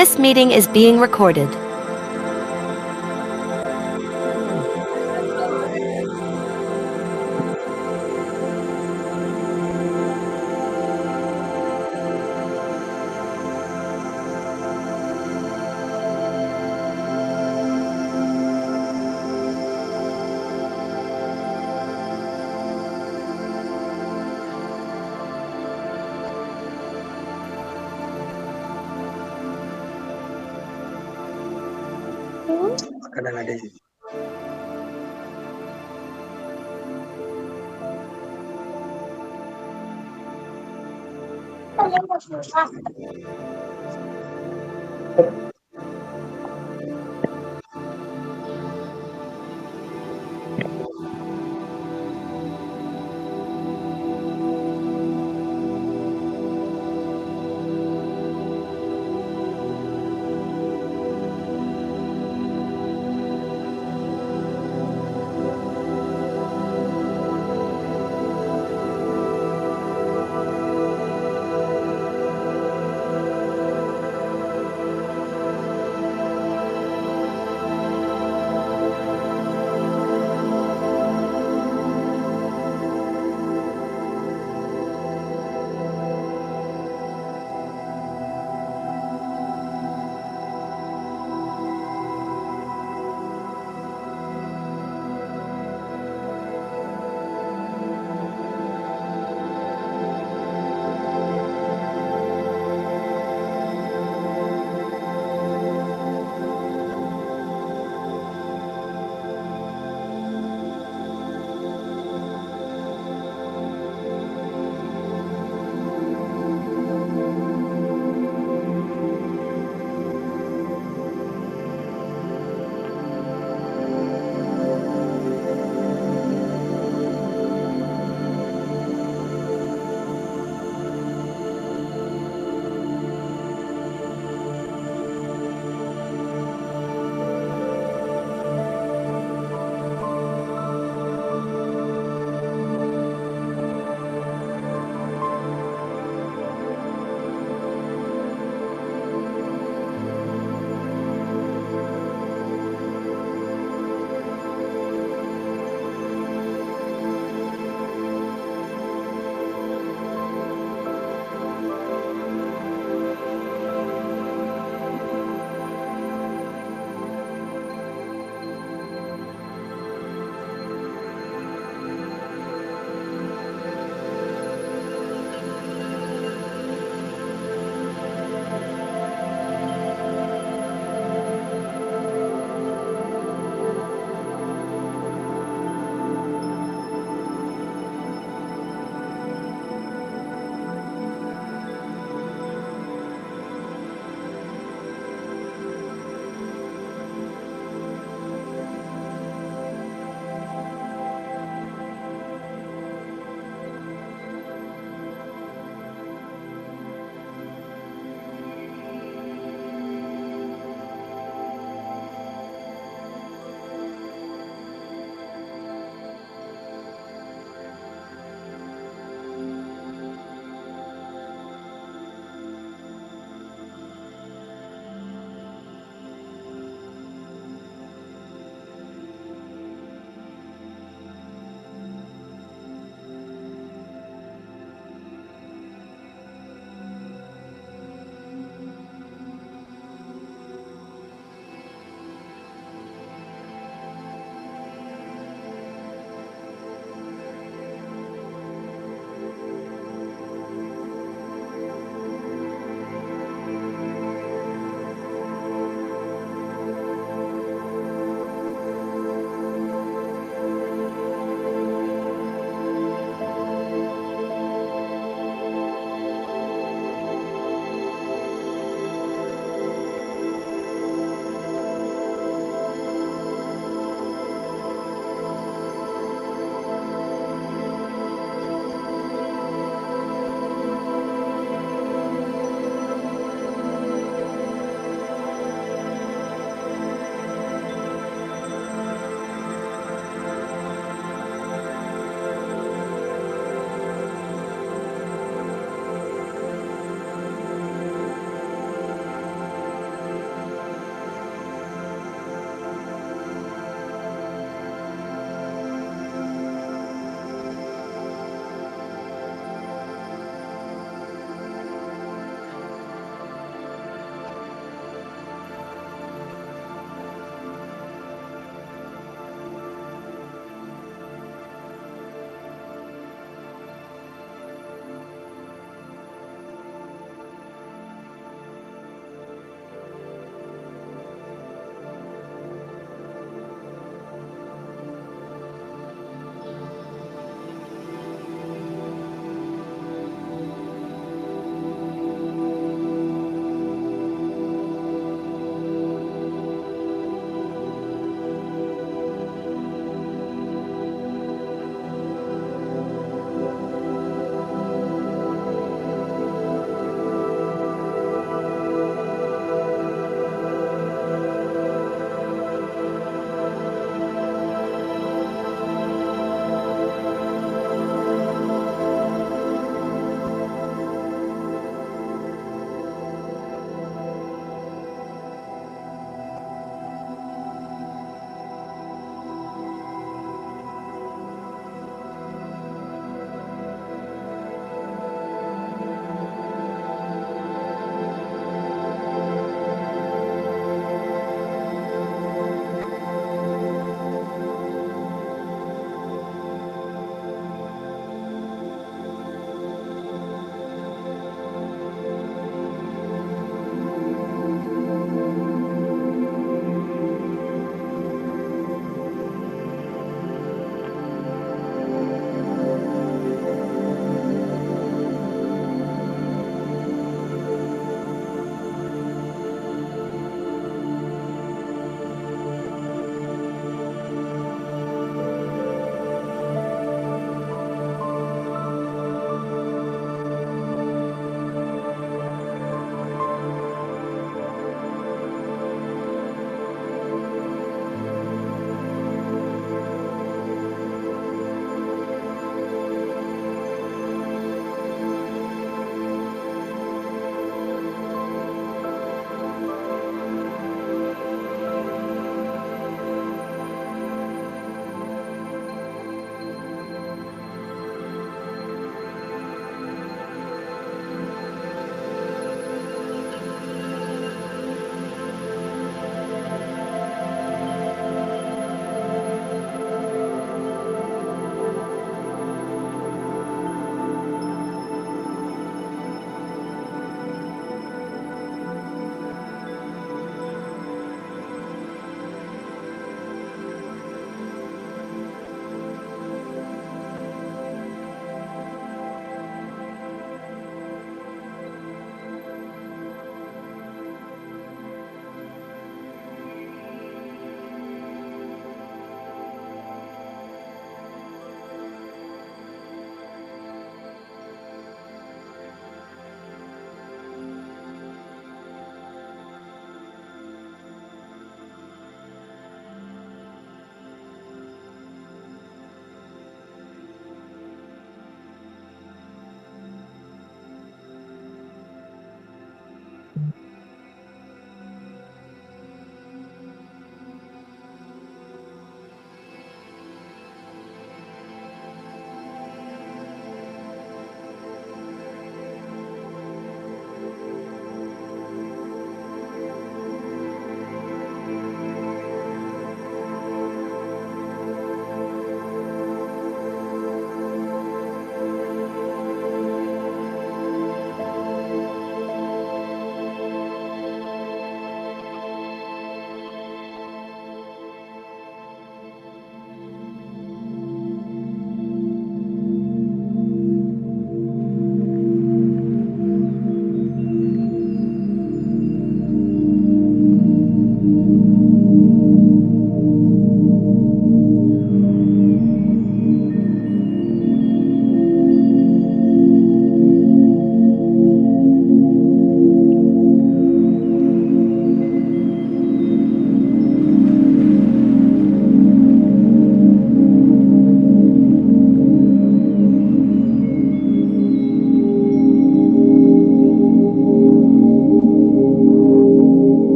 This meeting is being recorded. Akan ada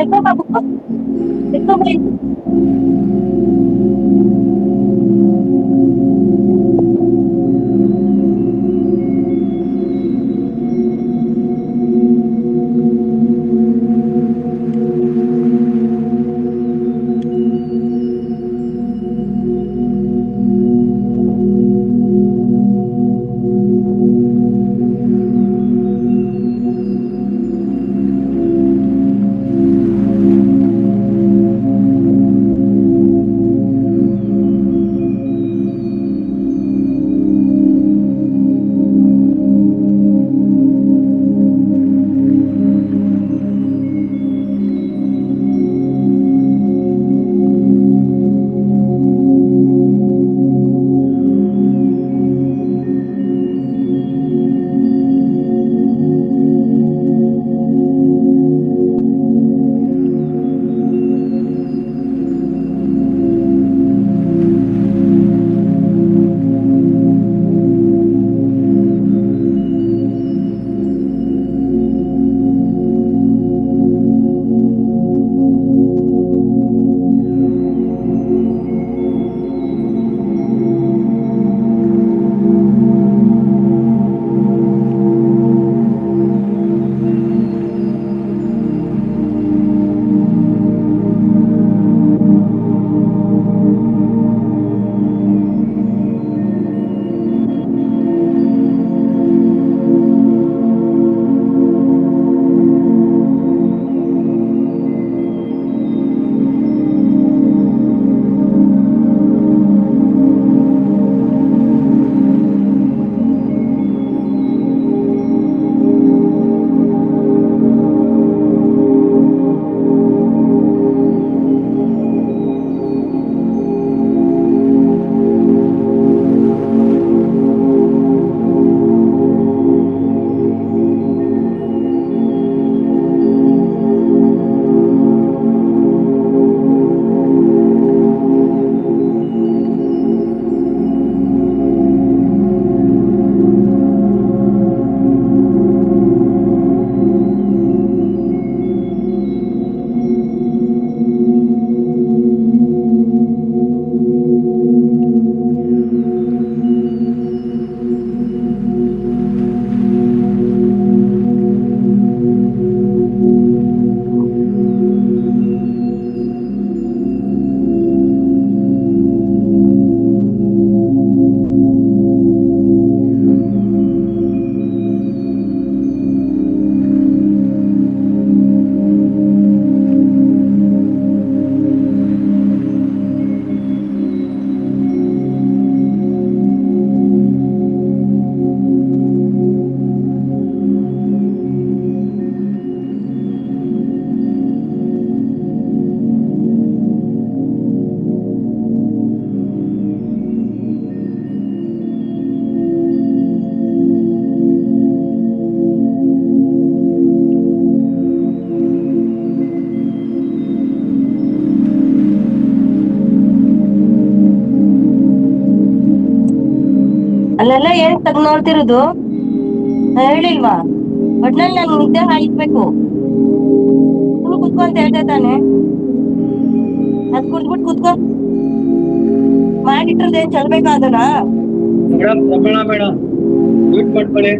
ಎಷ್ಟೋ ಬಾಬು ಎಷ್ಟೋ by ಅಲ್ಲೆಲ್ಲ ಏನ್ ತಗ್ ನೋಡ್ತಿರೋದು ಹೇಳಿಲ್ವಾ ಒಟ್ನಲ್ಲಿ ನನ್ ನಿದ್ದೆ ಹಾಯಿಸ್ಬೇಕು ಕುತ್ಕೊ ಅಂತ ಹೇಳ್ದೆ ತಾನೆ ಅದ್ ಕುಡ್ದ್ಬಿಟ್ಟು ಕುತ್ಕೋ ಮಾಡಿಟ್ರದೇನ್ ಚಲ್ಬೇಕಾ ಅದನ್ನ ಮೇಡಮ್ ಪ್ರಮಾಣ ಮೇಡಮ್ ಮ್ಯೂಟ್ ಮಾಡ್ಕೊಳ್ಳಿ.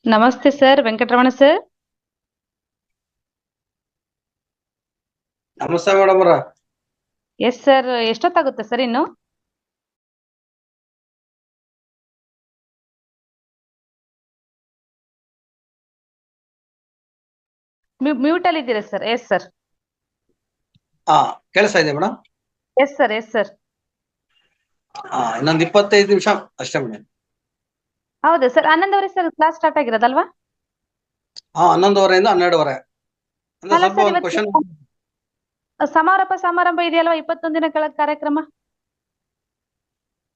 ನಮಸ್ತೆ ಸರ್, ವೆಂಕಟರಮಣ ಸರ್. ನಮಸ್ತೆ ಮೇಡಮ್ ಅವರ. ಎಸ್ ಸರ್, ಎಷ್ಟೊತ್ತಾಗುತ್ತೆ ಸರ್ ಇನ್ನು? ಮ್ಯೂಟ್ ಅಲ್ಲಿ ಇದ್ದೀರಾ ಸರ್? Yes sir. ಕೇಳಿಸ್ತಾ ಇದೆ madam? Yes sir, yes sir. ಇನ್ನೊಂದು 25 ನಿಮಿಷ ಅಷ್ಟೇ ಮೇಡಮ್. ಹೌದಾ ಸರ್? 11:00 ಸರ್ ಕ್ಲಾಸ್ ಸ್ಟಾರ್ಟ್ ಆಗಿರೋದಲ್ವಾ? 11:30 ಇಂದ 12:30. ಅಂದ್ರೆ ಅಲ್ಲ ಸ್ವಲ್ಪ ಸರ್, ಒಂದು ಇವತ್ತು ಕ್ವಶನ್. ಸಮಾರಂಭ ಇದೆಯಲ್ವಾ, 21 ದಿನಗಳ ಕಾರ್ಯಕ್ರಮ?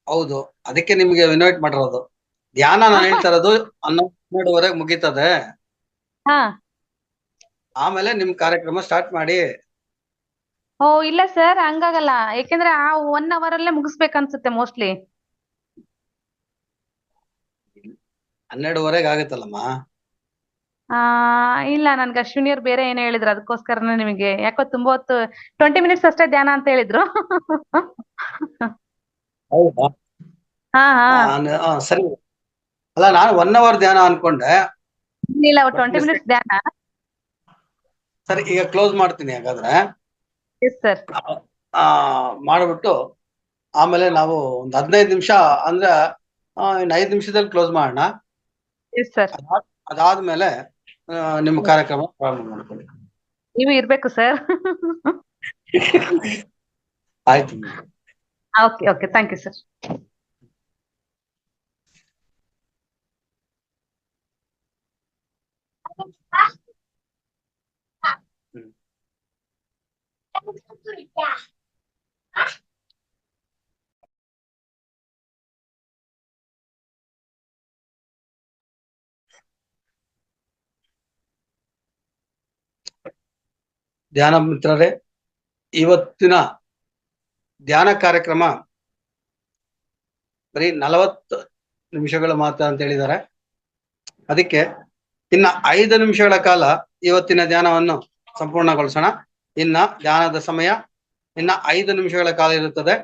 ಹೌದು, ಅದಕ್ಕೆ ನಿಮ್ಗೆ ಇನ್ವೈಟ್ ಮಾಡಿರೋದು. ಧ್ಯಾನ ನಾನು ಹೇಳ್ತಾ ಇರೋದು 12:30 ಮುಗೀತದೆ. ಹಾ. ಆಮೇಲೆ ನಿಮ್ ಕಾರ್ಯಕ್ರಮ ಸ್ಟಾರ್ಟ್ ಮಾಡಿ. ಓ ಇಲ್ಲ ಸರ್, ಹಂಗಾಗಲ್ಲ. ಯಾಕೆಂದ್ರೆ ಆ 1 hour ಅಲ್ಲೇ ಮುಗಿಸ್ಬೇಕನ್ಸುತ್ತೆ ಮೋಸ್ಟ್ಲಿ. 12:30 ಆಗುತ್ತಲ್ಲಮ್ಮ. ಇಲ್ಲ, ನನ್ಗೆ ಅಶ್ವಿನಿ ಅವ್ರು ಬೇರೆ ಏನೋ ಹೇಳಿದ್ರು, ಅದಕ್ಕೋಸ್ಕರನೇ ನಿಮಗೆ ಯಾಕೋ ತುಂಬಾ ಹೊತ್ತು 20 ಮಿನಿಟ್ಸ್ ಅಷ್ಟೇ ಧ್ಯಾನ ಅಂತ ಹೇಳಿದ್ರು. ಹೌದಾ? ಹಾ ಹಾ. ಸರಿ. ಅಲ್ಲ, ನಾನು 1 hour ಧ್ಯಾನ ಅನ್ಕೊಂಡೆ. ಇಲ್ಲ, 20 ಮಿನಿಟ್ಸ್ ಧ್ಯಾನ. ಸರಿ, ಈಗ ಕ್ಲೋಸ್ ಮಾಡ್ತೀನಿ ಹಾಗಾದ್ರೆ. Yes sir. ಮಾಡ್ಬಿಟ್ಟು ಆಮೇಲೆ ನಾವು ಒಂದು 15 ನಿಮಿಷ ಅಂದ್ರೆ ಇನ್ನು 5 ನಿಮಿಷದಲ್ಲಿ ಕ್ಲೋಸ್ ಮಾಡೋಣ. Yes sir. ಅದಾದ್ಮೇಲೆ ನಿಮ್ಮ ಕಾರ್ಯಕ್ರಮ ಪ್ರಾರಂಭ ಮಾಡ್ಕೊಳ್ಳಿ. ನೀವು ಇರ್ಬೇಕು ಸರ್. ಆಯ್ತು. Okay okay, thank you sir. ಧ್ಯಾನ ಮಿತ್ರರೇ, ಇವತ್ತಿನ ಧ್ಯಾನ ಕಾರ್ಯಕ್ರಮ ಬರೀ 40 ನಿಮಿಷಗಳು ಮಾತ್ರ ಅಂತ ಹೇಳಿದ್ದಾರೆ. ಅದಕ್ಕೆ ಇನ್ನ 5 ನಿಮಿಷಗಳ ಕಾಲ ಇವತ್ತಿನ ಧ್ಯಾನವನ್ನು ಸಂಪೂರ್ಣಗೊಳಿಸೋಣ. ಇನ್ನ ಧ್ಯಾನದ ಸಮಯ ಇನ್ನ 5 ನಿಮಿಷಗಳ ಕಾಲ ಇರುತ್ತದೆ.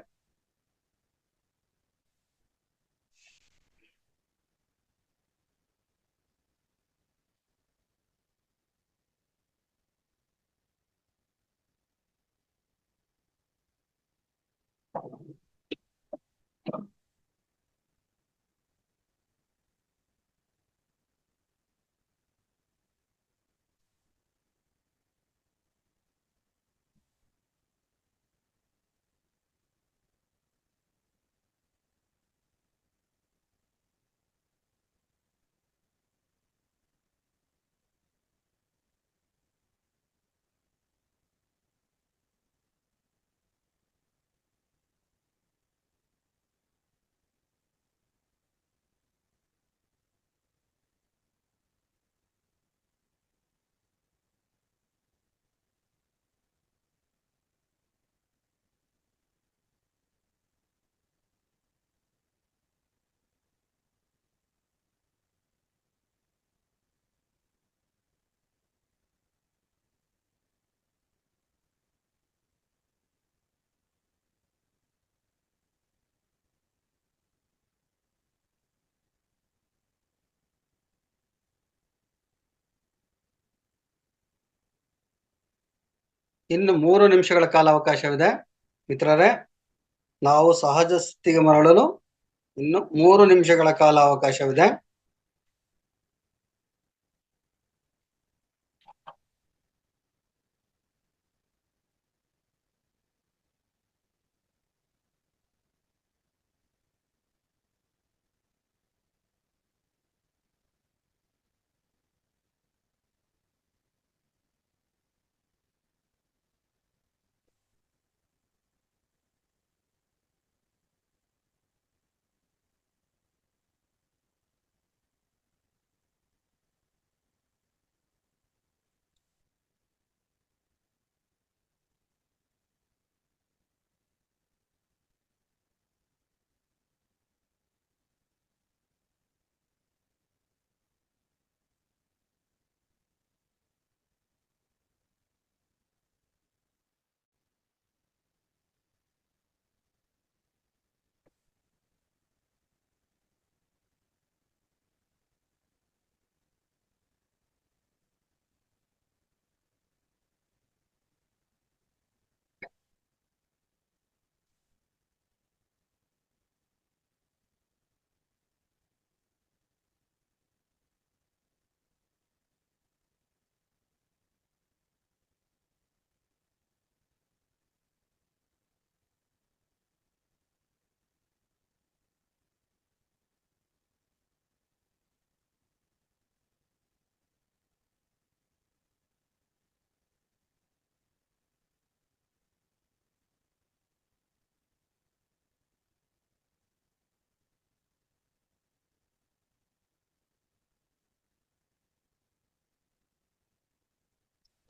ಇನ್ನು 3 ನಿಮಿಷಗಳ ಕಾಲ ಅವಕಾಶವಿದೆ ಮಿತ್ರರೇ. ನಾವು ಸಹಜ ಸ್ಥಿತಿಗೆ ಮರಳಲು ಇನ್ನು 3 ನಿಮಿಷಗಳ ಕಾಲ ಅವಕಾಶವಿದೆ.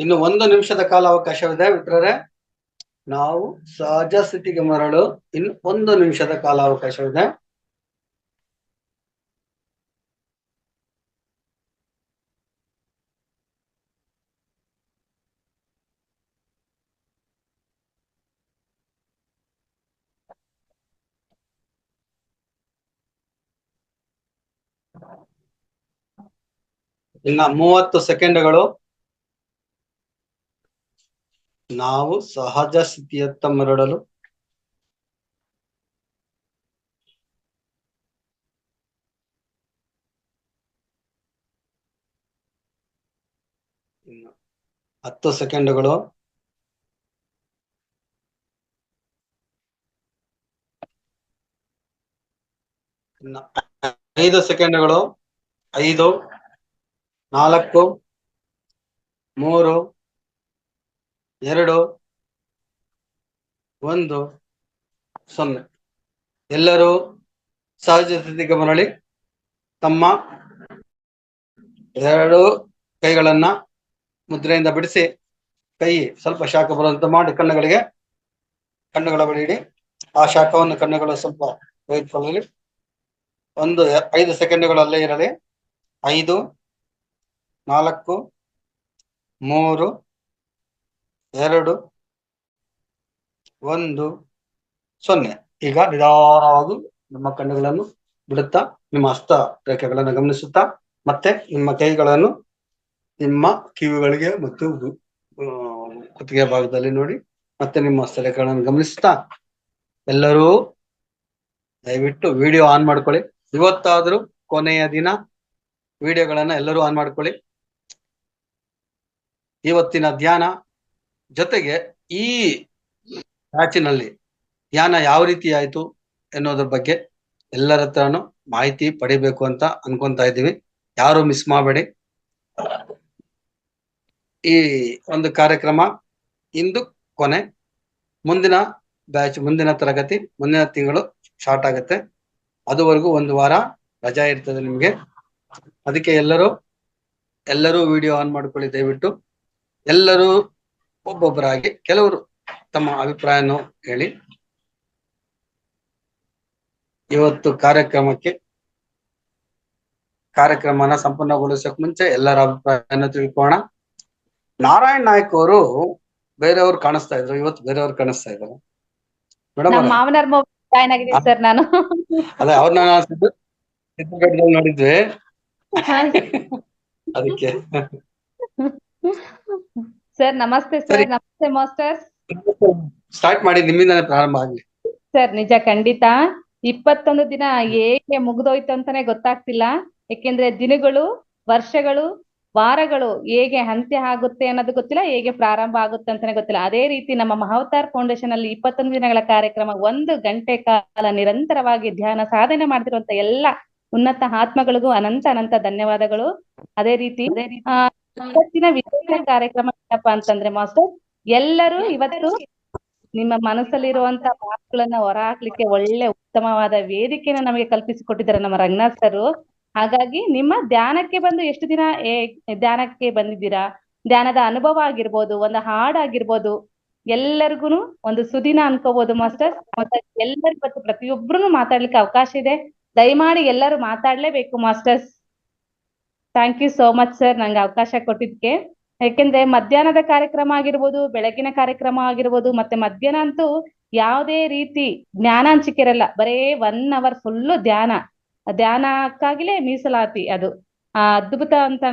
ಇನ್ನು 1 ನಿಮಿಷದ ಕಾಲ ಅವಕಾಶವಿದೆ ಬಿಟ್ರೆ ನಾವು ಸಹಜ ಸ್ಥಿತಿಗೆ ಮರಳು ಇನ್ನು 1 ನಿಮಿಷದ ಕಾಲ ಅವಕಾಶವಿದೆ. ಇನ್ನ 30 ಸೆಕೆಂಡ್ಗಳು. ನಾವು ಸಹಜ ಸ್ಥಿತಿಯತ್ತ ಮರಳಲು ಇನ್ನು 10 ಸೆಕೆಂಡ್ಗಳು. ಇನ್ನ 5 ಸೆಕೆಂಡ್ಗಳು. 5, 4, 3, 2, 1, 0. ಎಲ್ಲರೂ ಸಹಜ ಸ್ಥಿತಿಗೆ ಮರಳಿ ತಮ್ಮ 2 ಕೈಗಳನ್ನ ಮುದ್ರೆಯಿಂದ ಬಿಡಿಸಿ ಕೈ ಸ್ವಲ್ಪ ಶಾಖ ಬರುವಂತೆ ಮಾಡಿ ಕಣ್ಣುಗಳ ಬಳಿ ಇಡಿ. ಆ ಶಾಖವನ್ನು ಕಣ್ಣುಗಳು ಸ್ವಲ್ಪ ತೆಗೆದುಕೊಳ್ಳಲಿ. 5 ಸೆಕೆಂಡ್ಗಳಲ್ಲೇ ಇರಲಿ. 5, 4, 3, 2, 1, 0. ಈಗ ನಿಧಾನವಾಗಿ ನಿಮ್ಮ ಕಣ್ಣುಗಳನ್ನು ಬಿಡುತ್ತಾ ನಿಮ್ಮ ಹಸ್ತ ರೇಖೆಗಳನ್ನು ಗಮನಿಸುತ್ತಾ ಮತ್ತೆ ನಿಮ್ಮ ಕೈಗಳನ್ನು ನಿಮ್ಮ ಕಿವಿಗಳಿಗೆ ಮತ್ತು ಕುತ್ತಿಗೆ ಭಾಗದಲ್ಲಿ ನೋಡಿ ಮತ್ತೆ ನಿಮ್ಮ ಹಸ್ತರೇಖೆಗಳನ್ನು ಗಮನಿಸುತ್ತಾ ಎಲ್ಲರೂ ದಯವಿಟ್ಟು ವಿಡಿಯೋ ಆನ್ ಮಾಡ್ಕೊಳ್ಳಿ. ಇವತ್ತಾದ್ರೂ ಕೊನೆಯ ದಿನ ವಿಡಿಯೋಗಳನ್ನ ಎಲ್ಲರೂ ಆನ್ ಮಾಡ್ಕೊಳ್ಳಿ. ಇವತ್ತಿನ ಧ್ಯಾನ ಜೊತೆಗೆ ಈ ಬ್ಯಾಚಿನಲ್ಲಿ ಧ್ಯಾನ ಯಾವ ರೀತಿ ಆಯ್ತು ಎನ್ನುವುದ್ರ ಬಗ್ಗೆ ಎಲ್ಲರ ಹತ್ರನು ಮಾಹಿತಿ ಪಡಿಬೇಕು ಅಂತ ಅನ್ಕೊಂತಾ ಇದ್ದೀವಿ. ಯಾರು ಮಿಸ್ ಮಾಡಬೇಡಿ. ಈ ಒಂದು ಕಾರ್ಯಕ್ರಮ ಇಂದು ಕೊನೆ. ಮುಂದಿನ ಬ್ಯಾಚ್, ಮುಂದಿನ ತರಗತಿ ಮುಂದಿನ ತಿಂಗಳು ಸ್ಟಾರ್ಟ್ ಆಗುತ್ತೆ. ಅದುವರೆಗೂ 1 ವಾರ ರಜಾ ಇರ್ತದೆ ನಿಮ್ಗೆ. ಅದಕ್ಕೆ ಎಲ್ಲರೂ ವಿಡಿಯೋ ಆನ್ ಮಾಡ್ಕೊಳ್ಳಿ ದಯವಿಟ್ಟು. ಎಲ್ಲರೂ ಒಬ್ಬೊಬ್ಬರಾಗಿ ಕೆಲವರು ತಮ್ಮ ಅಭಿಪ್ರಾಯವನ್ನು ಹೇಳಿ. ಇವತ್ತು ಕಾರ್ಯಕ್ರಮನ ಸಂಪೂರ್ಣಗೊಳಿಸಕ್ ಮುಂಚೆ ಎಲ್ಲರ ಅಭಿಪ್ರಾಯನ ತಿಳ್ಕೊಳ್ಳೋಣ. ನಾರಾಯಣ್ ನಾಯ್ಕ್ ಅವರು ಬೇರೆಯವ್ರು ಕಾಣಿಸ್ತಾ ಇದ್ರು, ಇವತ್ತು ಬೇರೆಯವ್ರು ಕಾಣಿಸ್ತಾ ಇದ್ದಾರೆ. ಮೇಡಮ್ ನಮ್ಮ ಮಾವನವ್ರ ಜಾಯ್ನ್ ಆಗಿದ್ದೀನಿ ಸರ್ ನಾನು. ಅದೇ ಅವ್ರನ್ನ ಸಿದ್ಧಗಢದಲ್ಲಿ ನೋಡಿದ್ವಿ ಅದಕ್ಕೆ. ಸರ್ ನಮಸ್ತೆ ಸರ್. ನಮಸ್ತೆ ಮಾಸ್ಟರ್ಸ್. ಸ್ಟಾರ್ಟ್ ಮಾಡಿ, ನಿಮ್ಮಿಂದಾನೇ ಪ್ರಾರಂಭ ಆಗ್ಲಿ ಸರ್. ನಿಜ, ಖಂಡಿತ 21 ದಿನ ಹೇಗೆ ಮುಗ್ದೋಯ್ತು ಅಂತಾನೆ ಗೊತ್ತಾಗ್ತಿಲ್ಲ. ಯಾಕೆಂದ್ರೆ ದಿನಗಳು, ವರ್ಷಗಳು, ವಾರಗಳು ಹೇಗೆ ಅಂತ್ಯ ಆಗುತ್ತೆ ಅನ್ನೋದು ಗೊತ್ತಿಲ್ಲ, ಹೇಗೆ ಪ್ರಾರಂಭ ಆಗುತ್ತೆ ಅಂತಾನೆ ಗೊತ್ತಿಲ್ಲ. ಅದೇ ರೀತಿ ನಮ್ಮ ಮಹಾವತಾರ್ ಫೌಂಡೇಶನ್ ಅಲ್ಲಿ 21 ದಿನಗಳ ಕಾರ್ಯಕ್ರಮ 1 ಗಂಟೆ ಕಾಲ ನಿರಂತರವಾಗಿ ಧ್ಯಾನ ಸಾಧನೆ ಮಾಡ್ತಿರುವಂತ ಎಲ್ಲ ಉನ್ನತ ಆತ್ಮಗಳಿಗೂ ಅನಂತ ಧನ್ಯವಾದಗಳು. ಅದೇ ರೀತಿ ಇವತ್ತಿನ ವಿಶೇಷ ಕಾರ್ಯಕ್ರಮ ಏನಪ್ಪಾ ಅಂತಂದ್ರೆ ಮಾಸ್ಟರ್, ಎಲ್ಲರೂ ಇವತ್ತು ನಿಮ್ಮ ಮನಸ್ಸಲ್ಲಿರುವಂತ ಮಾತುಗಳನ್ನ ಹೊರ ಹಾಕ್ಲಿಕ್ಕೆ ಒಳ್ಳೆ ಉತ್ತಮವಾದ ವೇದಿಕೆನ ನಮಗೆ ಕಲ್ಪಿಸಿಕೊಟ್ಟಿದ್ದಾರೆ ನಮ್ಮ ರಂಗನಾಥ್ ಸರ್. ಹಾಗಾಗಿ ನಿಮ್ಮ ಧ್ಯಾನಕ್ಕೆ ಬಂದು ಎಷ್ಟು ದಿನ ಧ್ಯಾನಕ್ಕೆ ಬಂದಿದ್ದೀರಾ, ಧ್ಯಾನದ ಅನುಭವ ಆಗಿರ್ಬೋದು, ಒಂದು ಹಾಡಾಗಿರ್ಬೋದು, ಎಲ್ಲರಿಗೂ ಒಂದು ಸುದಿನ ಅನ್ಕೋಬಹುದು ಮಾಸ್ಟರ್. ಎಲ್ಲರಿಗೂ ಇವತ್ತು ಪ್ರತಿಯೊಬ್ಬರು ಮಾತಾಡ್ಲಿಕ್ಕೆ ಅವಕಾಶ ಇದೆ. ದಯಮಾಡಿ ಎಲ್ಲರೂ ಮಾತಾಡ್ಲೇಬೇಕು masters. Thank you so much sir ನಂಗೆ ಅವಕಾಶ ಕೊಟ್ಟಿದ್ದಕ್ಕೆ. ಯಾಕೆಂದ್ರೆ ಮಧ್ಯಾಹ್ನದ ಕಾರ್ಯಕ್ರಮ ಆಗಿರ್ಬೋದು, ಬೆಳಗಿನ ಕಾರ್ಯಕ್ರಮ ಆಗಿರ್ಬೋದು, ಮತ್ತೆ ಮಧ್ಯಾಹ್ನ ಅಂತೂ ಯಾವುದೇ ರೀತಿ ಜ್ಞಾನ ಹಂಚಿಕೆ ಇರಲ್ಲ. ಬರೇ 1 ಅವರ್ ಫುಲ್ಲು ಧ್ಯಾನಕ್ಕಾಗಿಲೇ ಮೀಸಲಾತಿ. ಅದು ಅದ್ಭುತ ಅಂತ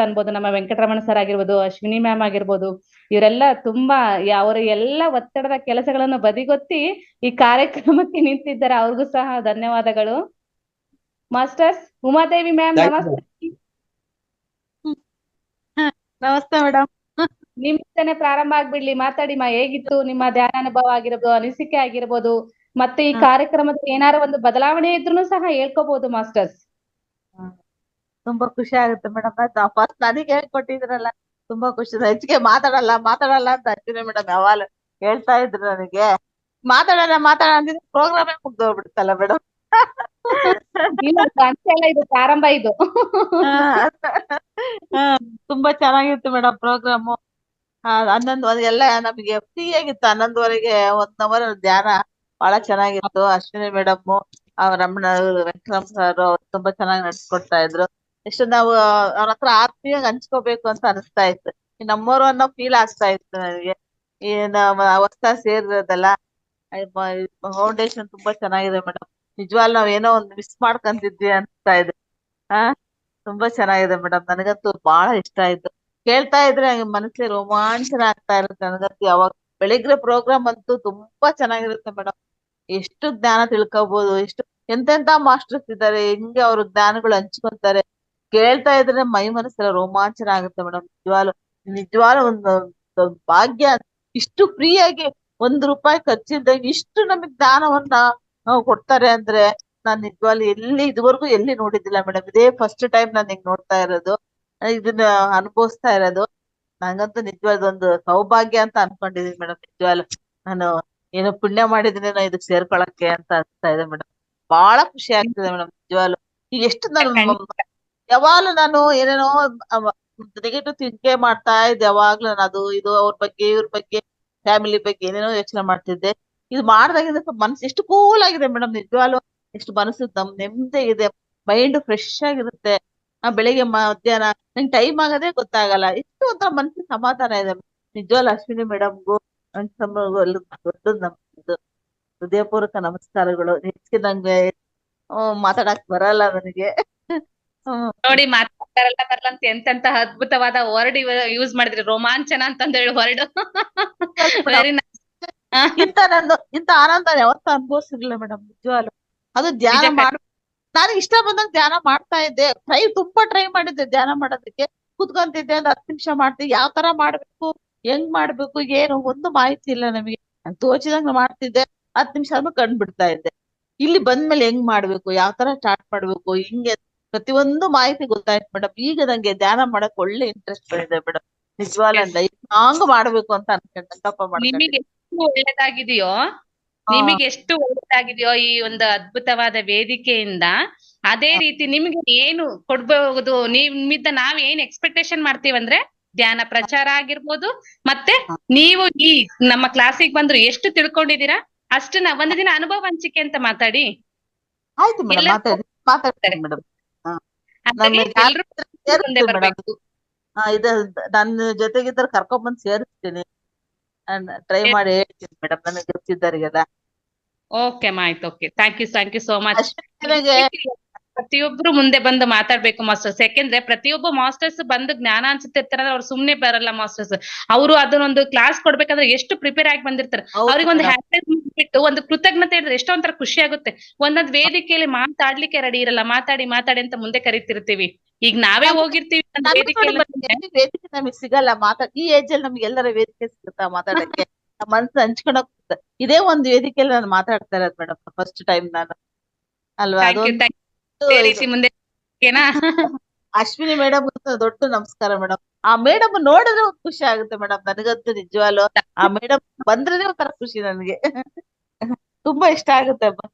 ಅನ್ಬೋದು. ನಮ್ಮ ವೆಂಕಟರಮಣ ಸರ್ ಆಗಿರ್ಬೋದು, ಅಶ್ವಿನಿ ಮ್ಯಾಮ್ ಆಗಿರ್ಬೋದು, ಇವರೆಲ್ಲ ತುಂಬಾ ಅವರ ಎಲ್ಲ ಒತ್ತಡದ ಕೆಲಸಗಳನ್ನು ಬದಿಗೊತ್ತಿ ಈ ಕಾರ್ಯಕ್ರಮಕ್ಕೆ ನಿಂತಿದ್ದಾರೆ. ಅವ್ರಿಗೂ ಸಹ ಧನ್ಯವಾದಗಳು ಮಾಸ್ಟರ್ಸ್. ಉಮಾದೇವಿ ಮ್ಯಾಮ್ ನಮಸ್ತೆ. ನಮಸ್ತೆ ಮೇಡಮ್. ನಿಮ್ಮಿಂದನೇ ಪ್ರಾರಂಭ ಆಗ್ಬಿಡ್ಲಿ. ಮಾತಾಡಿ ಹೇಗಿತ್ತು ನಿಮ್ಮ ಧ್ಯಾನ ಅನುಭವ ಆಗಿರ್ಬೋದು, ಅನಿಸಿಕೆ ಆಗಿರ್ಬೋದು, ಮತ್ತೆ ಈ ಕಾರ್ಯಕ್ರಮದಲ್ಲಿ ಏನಾರ ಒಂದು ಬದಲಾವಣೆ ಇದ್ರೂ ಸಹ ಹೇಳ್ಕೋಬಹುದು ಮಾಸ್ಟರ್ಸ್. ತುಂಬಾ ಖುಷಿ ಆಗುತ್ತೆ ಮೇಡಮ್. ಫಸ್ಟ್ ನನಗೆ ಹೇಳ್ಕೊಟ್ಟಿದ್ರಲ್ಲ, ತುಂಬಾ ಖುಷಿ. ಹೆಚ್ಚಿಗೆ ಮಾತಾಡಲ್ಲ ಅಂತ ಅಂತೀನಿ ಮೇಡಮ್. ಯಾವಾಗ ಹೇಳ್ತಾ ಇದ್ರು ನನಗೆ ಮಾತಾಡೋಣ ಅಂತಿದ್ರೆ ಪ್ರೋಗ್ರಾಮೇ ಮುಗ್ದೋಗ್ಬಿಡುತ್ತಲ್ಲ ಮೇಡಮ್. ಇದು ಪ್ರಾರಂಭ ಇದು. ತುಂಬಾ ಚೆನ್ನಾಗಿತ್ತು ಮೇಡಮ್ ಪ್ರೋಗ್ರಾಮು. 11 ಎಲ್ಲ ನಮಗೆ ಫ್ರೀ ಆಗಿತ್ತು. 11ವರೆಗೆ 1 ಅವರ್ ಧ್ಯಾನ ಬಹಳ ಚೆನ್ನಾಗಿತ್ತು. ಅಶ್ವಿನಿ ಮೇಡಮ್, ರಮಣ ವೆಂಕಟರಾಮ್ ಸರ್ ತುಂಬಾ ಚೆನ್ನಾಗಿ ನಡ್ಸ್ಕೊಡ್ತಾ ಇದ್ರು. ಎಷ್ಟು ನಾವು ಅವ್ರ ಹತ್ರ ಆತ್ಮೀಯಾಗಿ ಹಂಚ್ಕೋಬೇಕು ಅಂತ ಅನಿಸ್ತಾ ಇತ್ತು. ನಮ್ಮವರು ಅನ್ನೋ ಫೀಲ್ ಆಗ್ತಾ ಇತ್ತು ನನಗೆ. ಈ ಹೊಸ್ದಾಗಿ ಸೇರಿರೋದಲ್ಲ, ಫೌಂಡೇಶನ್ ತುಂಬಾ ಚೆನ್ನಾಗಿದೆ ಮೇಡಮ್. ನಿಜವಾಗ್ಲೂ ನಾವ್ ಏನೋ ಒಂದು ಮಿಸ್ ಮಾಡ್ಕೊಂತಿದ್ವಿ ಅನ್ಸ್ತಾ ಇದೆ. ಹಾ, ತುಂಬಾ ಚೆನ್ನಾಗಿದೆ ಮೇಡಮ್. ನನಗಂತೂ ಬಹಳ ಇಷ್ಟ ಆಯ್ತು. ಕೇಳ್ತಾ ಇದ್ರೆ ಮನಸ್ಸಿಗೆ ರೋಮಾಂಚನ ಆಗ್ತಾ ಇರುತ್ತೆ ನನಗಂತೂ. ಯಾವಾಗ ಬೆಳಿಗ್ಗೆ ಪ್ರೋಗ್ರಾಮ್ ಅಂತೂ ತುಂಬಾ ಚೆನ್ನಾಗಿರುತ್ತೆ ಮೇಡಮ್. ಎಷ್ಟು ಜ್ಞಾನ ತಿಳ್ಕೊಬಹುದು, ಎಷ್ಟು ಎಂತೆಂತ ಮಾಸ್ಟರ್ಸ್ ಇದ್ದಾರೆ, ಹೆಂಗೆ ಅವ್ರ ಜ್ಞಾನಗಳು ಹಂಚ್ಕೊಂತಾರೆ. ಕೇಳ್ತಾ ಇದ್ರೆ ಮೈ ಮನಸ್ಸೆಲ್ಲ ರೋಮಾಂಚನ ಆಗುತ್ತೆ ಮೇಡಮ್. ನಿಜವಾಗ್ಲೂ ಒಂದು ಭಾಗ್ಯ. ಇಷ್ಟು ಫ್ರೀ ಆಗಿ ₹1 ಖರ್ಚಿಲ್ದೆ ಇಷ್ಟು ನಮಗ್ ಜ್ಞಾನವನ್ನ ಕೊಡ್ತಾರೆ ಅಂದ್ರೆ ನಾನ್ ನಿಜವಾಗ್ಲೂ ಇದುವರೆಗೂ ಎಲ್ಲಿ ನೋಡಿದ್ದಿಲ್ಲ ಮೇಡಮ್. ಇದೇ ಫಸ್ಟ್ ಟೈಮ್ ನಾನು ಹಿಂಗ್ ನೋಡ್ತಾ ಇರೋದು, ಇದನ್ನ ಅನುಭವಿಸ್ತಾ ಇರೋದು. ನಂಗಂತೂ ನಿಜವಾದ ಒಂದು ಸೌಭಾಗ್ಯ ಅಂತ ಅನ್ಕೊಂಡಿದೀನಿ ಮೇಡಮ್. ನಿಜವಾಗ್ಲು ನಾನು ಏನೋ ಪುಣ್ಯ ಮಾಡಿದೀನೇನೋ ಇದಕ್ ಸೇರ್ಕೊಳಕ್ಕೆ ಅಂತ ಅನ್ಸ್ತಾ ಇದೆ ಮೇಡಮ್. ಬಹಳ ಖುಷಿ ಆಗ್ತಿದೆ ಮೇಡಮ್ ನಿಜವಾಗ್ಲು. ಈಗ ಎಷ್ಟು ಯಾವಾಗ್ಲೂ ನಾನು ಏನೇನೋ ನೆಗೆಟಿವ್ ಥಿಂಕೇ ಮಾಡ್ತಾ ಇದ್ದೆ. ಯಾವಾಗ್ಲೂ ನಾನು ಅದು ಇದು ಅವ್ರ ಬಗ್ಗೆ ಇವ್ರ ಬಗ್ಗೆ ಫ್ಯಾಮಿಲಿ ಬಗ್ಗೆ ಏನೇನೋ ಯೋಚನೆ ಮಾಡ್ತಿದ್ದೆ. ಇದು ಮಾಡ್ದಾಗಿಂದ ಮನಸ್ಸು ಎಷ್ಟು ಕೂಲ್ ಆಗಿದೆ ಮೇಡಮ್. ನಿಜವಾಗ್ಲು ಎಷ್ಟು ಮನಸ್ಸು ನೆಮ್ಮದಿ ಇದೆ, ಮೈಂಡ್ ಫ್ರೆಶ್ ಆಗಿರುತ್ತೆ. ಬೆಳಿಗ್ಗೆ ಮಧ್ಯಾಹ್ನ ನಂಗೆ ಟೈಮ್ ಆಗೋದೇ ಗೊತ್ತಾಗಲ್ಲ. ಎಷ್ಟು ಒಂಥರ ಮನಸ್ಸಿಗೆ ಸಮಾಧಾನ ಇದೆ ನಿಜವಾಗ್ಲು. ಅಶ್ವಿನಿ ಮೇಡಮ್ಗೂ ದೊಡ್ಡ ನಮ್ದು ಹೃದಯಪೂರ್ವಕ ನಮಸ್ಕಾರಗಳು. ಹೆಚ್ಚಿಗೆ ನಂಗೆ ಮಾತಾಡಕ್ ಬರಲ್ಲ ನನಗೆ. ನೋಡಿ, ಮಾತಾಡ್ತಾರಲ್ಲ ಬರಲ್ಲ ಅಂತ ಎಂತೆಂತ ಅದ್ಭುತವಾದ ವರ್ಡ್ ಯೂಸ್ ಮಾಡಿದ್ರಿ. ರೋಮಾಂಚನ ಅಂತಂದ ಹೇಳಿ ವರ್ಡ್. ವೆರಿ ಇಂತ ಆನಂದ ಯಾವತ್ತೂ ಅನುಭವಿಸಿರ್ಲಿಲ್ಲ ಮೇಡಮ್ ನಿಜವಾಗ್ಲು. ಅದು ಧ್ಯಾನ ನಾನು ಇಷ್ಟ ಬಂದಾಗ ಧ್ಯಾನ ಮಾಡ್ತಾ ಇದ್ದೆ. ತುಂಬಾ ಟ್ರೈ ಮಾಡಿದ್ದೆ ಧ್ಯಾನ ಮಾಡೋದಕ್ಕೆ. ಕುತ್ಕೊಂತಿದ್ದೆ, ಒಂದು 10 ನಿಮಿಷ ಮಾಡ್ತಿದ್ದೆ. ಯಾವ ತರ ಮಾಡ್ಬೇಕು, ಹೆಂಗ್ ಮಾಡ್ಬೇಕು, ಏನು ಒಂದು ಮಾಹಿತಿ ಇಲ್ಲ ನಮಗೆ. ನಾನು ತೋಚಿದಂಗ ಮಾಡ್ತಿದ್ದೆ. 10 ನಿಮಿಷ ಆದ್ಮೇಲೆ ಕಂಡು ಬಿಡ್ತಾ ಇದ್ದೆ. ಇಲ್ಲಿ ಬಂದ್ಮೇಲೆ ಹೆಂಗ್ ಮಾಡ್ಬೇಕು, ಯಾವ ತರ ಸ್ಟಾರ್ಟ್ ಮಾಡ್ಬೇಕು, ಹಿಂಗೆ ಪ್ರತಿಯೊಂದು ಮಾಹಿತಿ ಗೊತ್ತಾಯ್ತು ಮೇಡಮ್. ಈಗ ನಂಗೆ ಧ್ಯಾನ ಮಾಡಕ್ ಒಳ್ಳೆ ಇಂಟ್ರೆಸ್ಟ್ ಬಂದಿದೆ ಮೇಡಮ್. ನಿಜವಾಗ್ಲೂ ಲಾಂಗ್ ಮಾಡ್ಬೇಕು ಅಂತ ಸಂಕಲ್ಪ ನಿಮಗೆ ಎಷ್ಟು ಒಳ್ಳೇದಾಗಿದೆಯೋ ಈ ಒಂದು ಅದ್ಭುತವಾದ ವೇದಿಕೆಯಿಂದ, ಅದೇ ರೀತಿ ನಿಮ್ಗೆ ಏನು ಕೊಡ್ಬಹುದು, ನಿಮ್ಮಿಂದ ನಾವ್ ಏನ್ ಎಕ್ಸ್ಪೆಕ್ಟೇಷನ್ ಮಾಡ್ತೀವಂದ್ರೆ ಧ್ಯಾನ ಪ್ರಚಾರ ಆಗಿರ್ಬೋದು, ಮತ್ತೆ ನೀವು ಈ ನಮ್ಮ ಕ್ಲಾಸಿಗೆ ಬಂದ್ರು ಎಷ್ಟು ತಿಳ್ಕೊಂಡಿದೀರಾ ಅಷ್ಟನ್ನ ಒಂದು ದಿನ ಅನುಭವ ಹಂಚಿಕೆ ಅಂತ ಮಾತಾಡಿ. ಆಯ್ತು ಮೇಡಮ್, ಮಾತಾಡ್ತಾರೆ ಮೇಡಮ್. ನನ್ನ ಜೊತೆಗಿದ್ದರೆ ಕರ್ಕೊಂಡ್ ಬಂದು ಸೇರಿಸ್ತೀನಿ. ಟ್ರೈ ಮಾಡಿ ಹೇಳ್ತೀನಿ ಮೇಡಮ್ ನನಗೆ ಗೊತ್ತಿದ್ದರಿಗೆಲ್ಲ. ಓಕೆ ಆಯ್ತು. Okay, thank you so much. ಪ್ರತಿಯೊಬ್ರು ಮುಂದೆ ಬಂದು ಮಾತಾಡ್ಬೇಕು ಮಾಸ್ಟರ್ಸ್. ಯಾಕೆಂದ್ರೆ ಪ್ರತಿಯೊಬ್ಬ ಮಾಸ್ಟರ್ಸ್ ಬಂದು ಜ್ಞಾನ ಅನ್ಸುತ್ತಿರ್ತಾರ, ಅವ್ರು ಸುಮ್ನೆ ಬರಲ್ಲ ಮಾಸ್ಟರ್ಸ್. ಅವರು ಅದನ್ನೊಂದು ಕ್ಲಾಸ್ ಕೊಡ್ಬೇಕಾದ್ರೆ ಎಷ್ಟು ಪ್ರಿಪೇರ್ ಆಗಿ ಬಂದಿರ್ತಾರೆ. ಅವ್ರಿಗೊಂದು ಹ್ಯಾಪಿನೆಸ್ ಬಿಟ್ಟು ಒಂದು ಕೃತಜ್ಞತೆ ಇದ್ರೆ ಎಷ್ಟೋ ಒಂಥರ ಖುಷಿ ಆಗುತ್ತೆ. ಒಂದೊಂದ್ ವೇದಿಕೆಯಲ್ಲಿ ಮಾತಾಡ್ಲಿಕ್ಕೆ ರೆಡಿ ಇರಲ್ಲ, ಮಾತಾಡಿ ಅಂತ ಮುಂದೆ ಕರಿತಿರ್ತೀವಿ. ಈಗ ನಾವೇ ಹೋಗಿರ್ತೀವಿ ವೇದಿಕೆ ನಮಗೆ ಸಿಗಲ್ಲ. ಈ ಏಜ್ ಅಲ್ಲಿ ನಮ್ಗೆ ಎಲ್ಲರ ವೇದಿಕೆ ಸಿಗುತ್ತಾ ಮಾತಾಡಕ್ಕೆ, ಮನ್ಸು ಹಂಚ್ಕೊಳಕ್. ಇದೇ ಒಂದು ವೇದಿಕೆಯಲ್ಲಿ ನಾನು ಮಾತಾಡ್ತಾ ಇರೋದು ಮೇಡಮ್, ಫಸ್ಟ್ ಟೈಮ್ ನಾನು ಅಲ್ವಾ. ಅಶ್ವಿನಿ ಮೇಡಮ್ ದೊಡ್ಡ ನಮಸ್ಕಾರ ಮೇಡಮ್. ಆ ಮೇಡಮ್ ನೋಡಿದ್ರೆ ಒಂದು ಖುಷಿ ಆಗುತ್ತೆ ಮೇಡಮ್ ನನಗಂತೂ ನಿಜವಾಗ್ಲು. ಆ ಮೇಡಮ್ ಬಂದ್ರೆ ಒಂಥರ ಖುಷಿ ನನಗೆ. ತುಂಬಾ ಇಷ್ಟ ಆಗುತ್ತೆ.